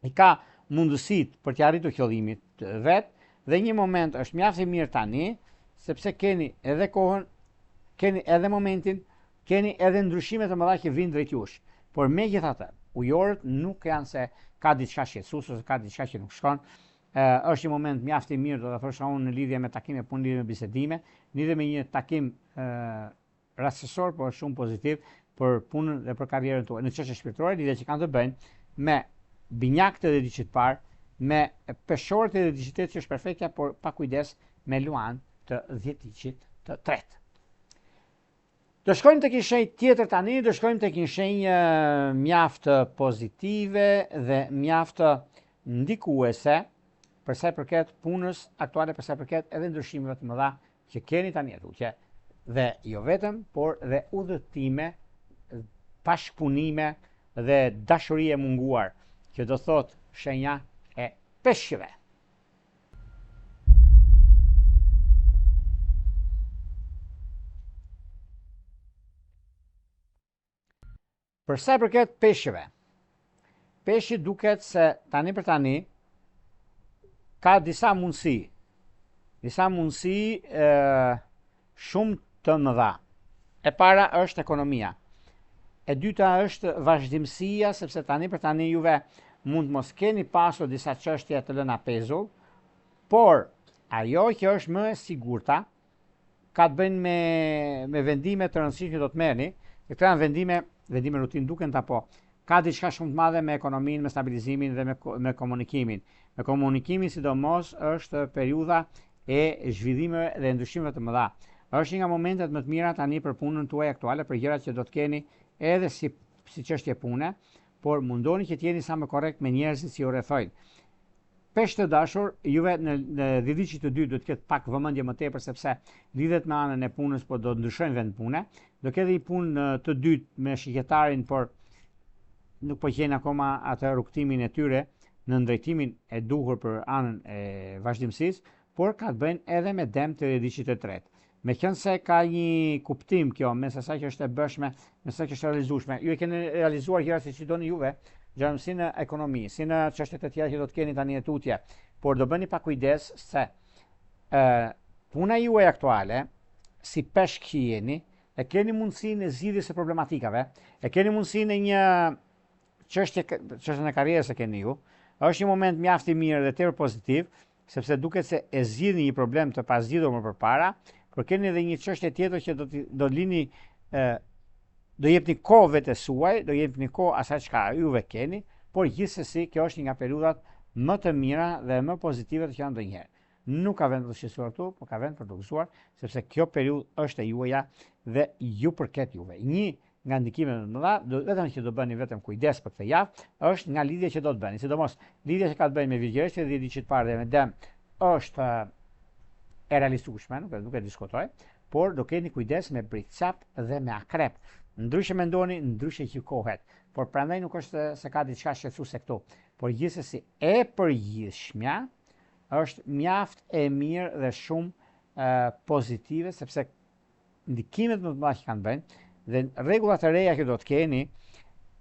I ka mundësitë për të arritur qëllimin vet dhe një moment është mjaft i mirë tani, sepse keni edhe kohën, keni edhe momentin, keni edhe ndryshimet e mëdha që vinë drejt jush. Por megjithatë, ujorët nuk janë se ka diçka shqetësuese ose ka diçka që nuk shkon. Është një moment mjaft i mirë, do ta thosha unë, në lidhje me takime punë, lidhje me bisedime, lidhje me një takim rastësor, por shumë pozitiv për punën dhe për karrierën tuaj. Në çështje shpirtërore, lidhje që kanë të bëjnë me binjakët e diçit parë, me peshorët e diçit që është perfektja, por pa kujdes me luan të 10 diçit të tretë. Do shkojmë tek një shenjë tjetër tani, do shkojmë tek një shenjë mjaft pozitive dhe mjaft ndikuese për sa i përket punës aktuale, për sa i përket edhe ndryshimeve të mëdha që keni tani atje. Dhe jo vetëm, por dhe udhëtime, pashkpunime dhe dashuri e munguar, që do thot shenja e peshqve. Për sa i përket peshqve, peshqi duket se tani për tani ka disa mundësi shumë të mëdha. E para është ekonomia. E dyta është vazhdimësia, sepse tani për tani juve mund mos keni pasur disa çështje të lëna pezull, por ajo që është më e sigurta ka të bëjnë me vendime të rëndësishme do të merrni. Këto janë vendime rutinë duken apo ka diçka shumë të madhe me ekonominë, me stabilizimin dhe me komunikimin. Me komunikimin sidomos është periudha e zhvillimeve dhe ndryshimeve të mëdha. Është një nga momentet më të mira tani për punën tuaj aktuale, për gjërat që do të keni edhe si çështje pune, por mundoni që të jeni sa më korrekt me njerëzit që ju rrethojnë. Peshq të dashur, juve në lidhjet të dytë do të ketë pak vëmendje më tepër sepse lidhet me anën e punës, por do të ndryshojnë vend pune. Do ketë një punë të dytë me shiketarin, por nuk po gjejnë akoma atë rrugtimin e tyre në drejtimin e duhur për anën e vazhdimësisë, por ka të bëjnë edhe me dëm të lidhjet të tretë. Meqense ka një kuptim kjo mes asaj që është e bëshme, mes asaj që është realizueshme. Ju e keni realizuar gjëra siç i doni juve, gjëra si në ekonomi, si në çështjet e tjera që do të keni tani tutje, por do bëni pa kujdes se puna juaj aktuale, si peshq që jeni, e keni mundësinë e zgjidhjes së problematikave, e keni mundësinë e një çështjen e karrierës e keni ju. Është një moment mjaft i mirë dhe tepër pozitiv, sepse duket se e zgjidhni një problem të pazgjidhur më përpara, por keni edhe një çështje tjetër që do lini do jepni kohë vetes suaj, do jepni kohë asaj çka juve keni, por gjithsesi kjo është një nga periudhat më të mira dhe më pozitive që janë ndonjëherë. Nuk ka vend të shqetësuar këtu, por ka vend për të gëzuar, sepse kjo periudhë është e juaja dhe ju përket juve. Një nga ndikimet më të mëdha, vetëm që do bëni vetëm kujdes për këtë javë, është nga lidhja që do të bëni. Sidomos lidhja që ka të bëjë me vigjereshtje dhe diçit parë dhe me dëm është e realizueshme, nuk e diskutoj, por do keni kujdes me britçap dhe me akrep. Ndryshe mendoni, ndryshe gjykohet, por prandaj nuk është se ka diçka shqetësuese këtu, por gjithsesi e përgjithshmja është mjaft e mirë dhe shumë pozitive, sepse ndikimet më të mëdha që kanë bëjnë dhe rregullat e reja që do të keni,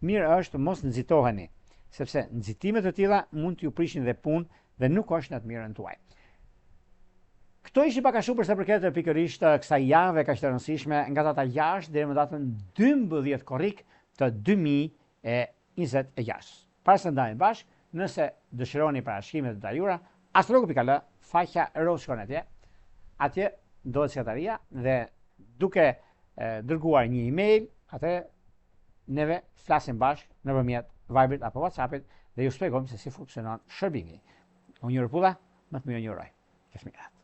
mirë është mos nxitoheni, sepse nxitimet të tilla mund t'ju prishin dhe punë dhe nuk është në të mirën tuaj. Këto ishin pak a shumë për sa përket pikërisht kësaj jave kaq të rëndësishme nga data 6 deri në datën 12 korrik të 2026. Para se ndajmë bashkë, nëse dëshironi parashikime të detajura, astrologu.al, faqja roz shkon atje ndodhet sekretaria dhe duke dërguar një email, atë neve flasim bashkë nëpërmjet Viberit apo WhatsAppit dhe ju shpjegojmë se si funksionon shërbimi. Unë ju rrepulla, më të mirë ju uroj. Qoftë mirë.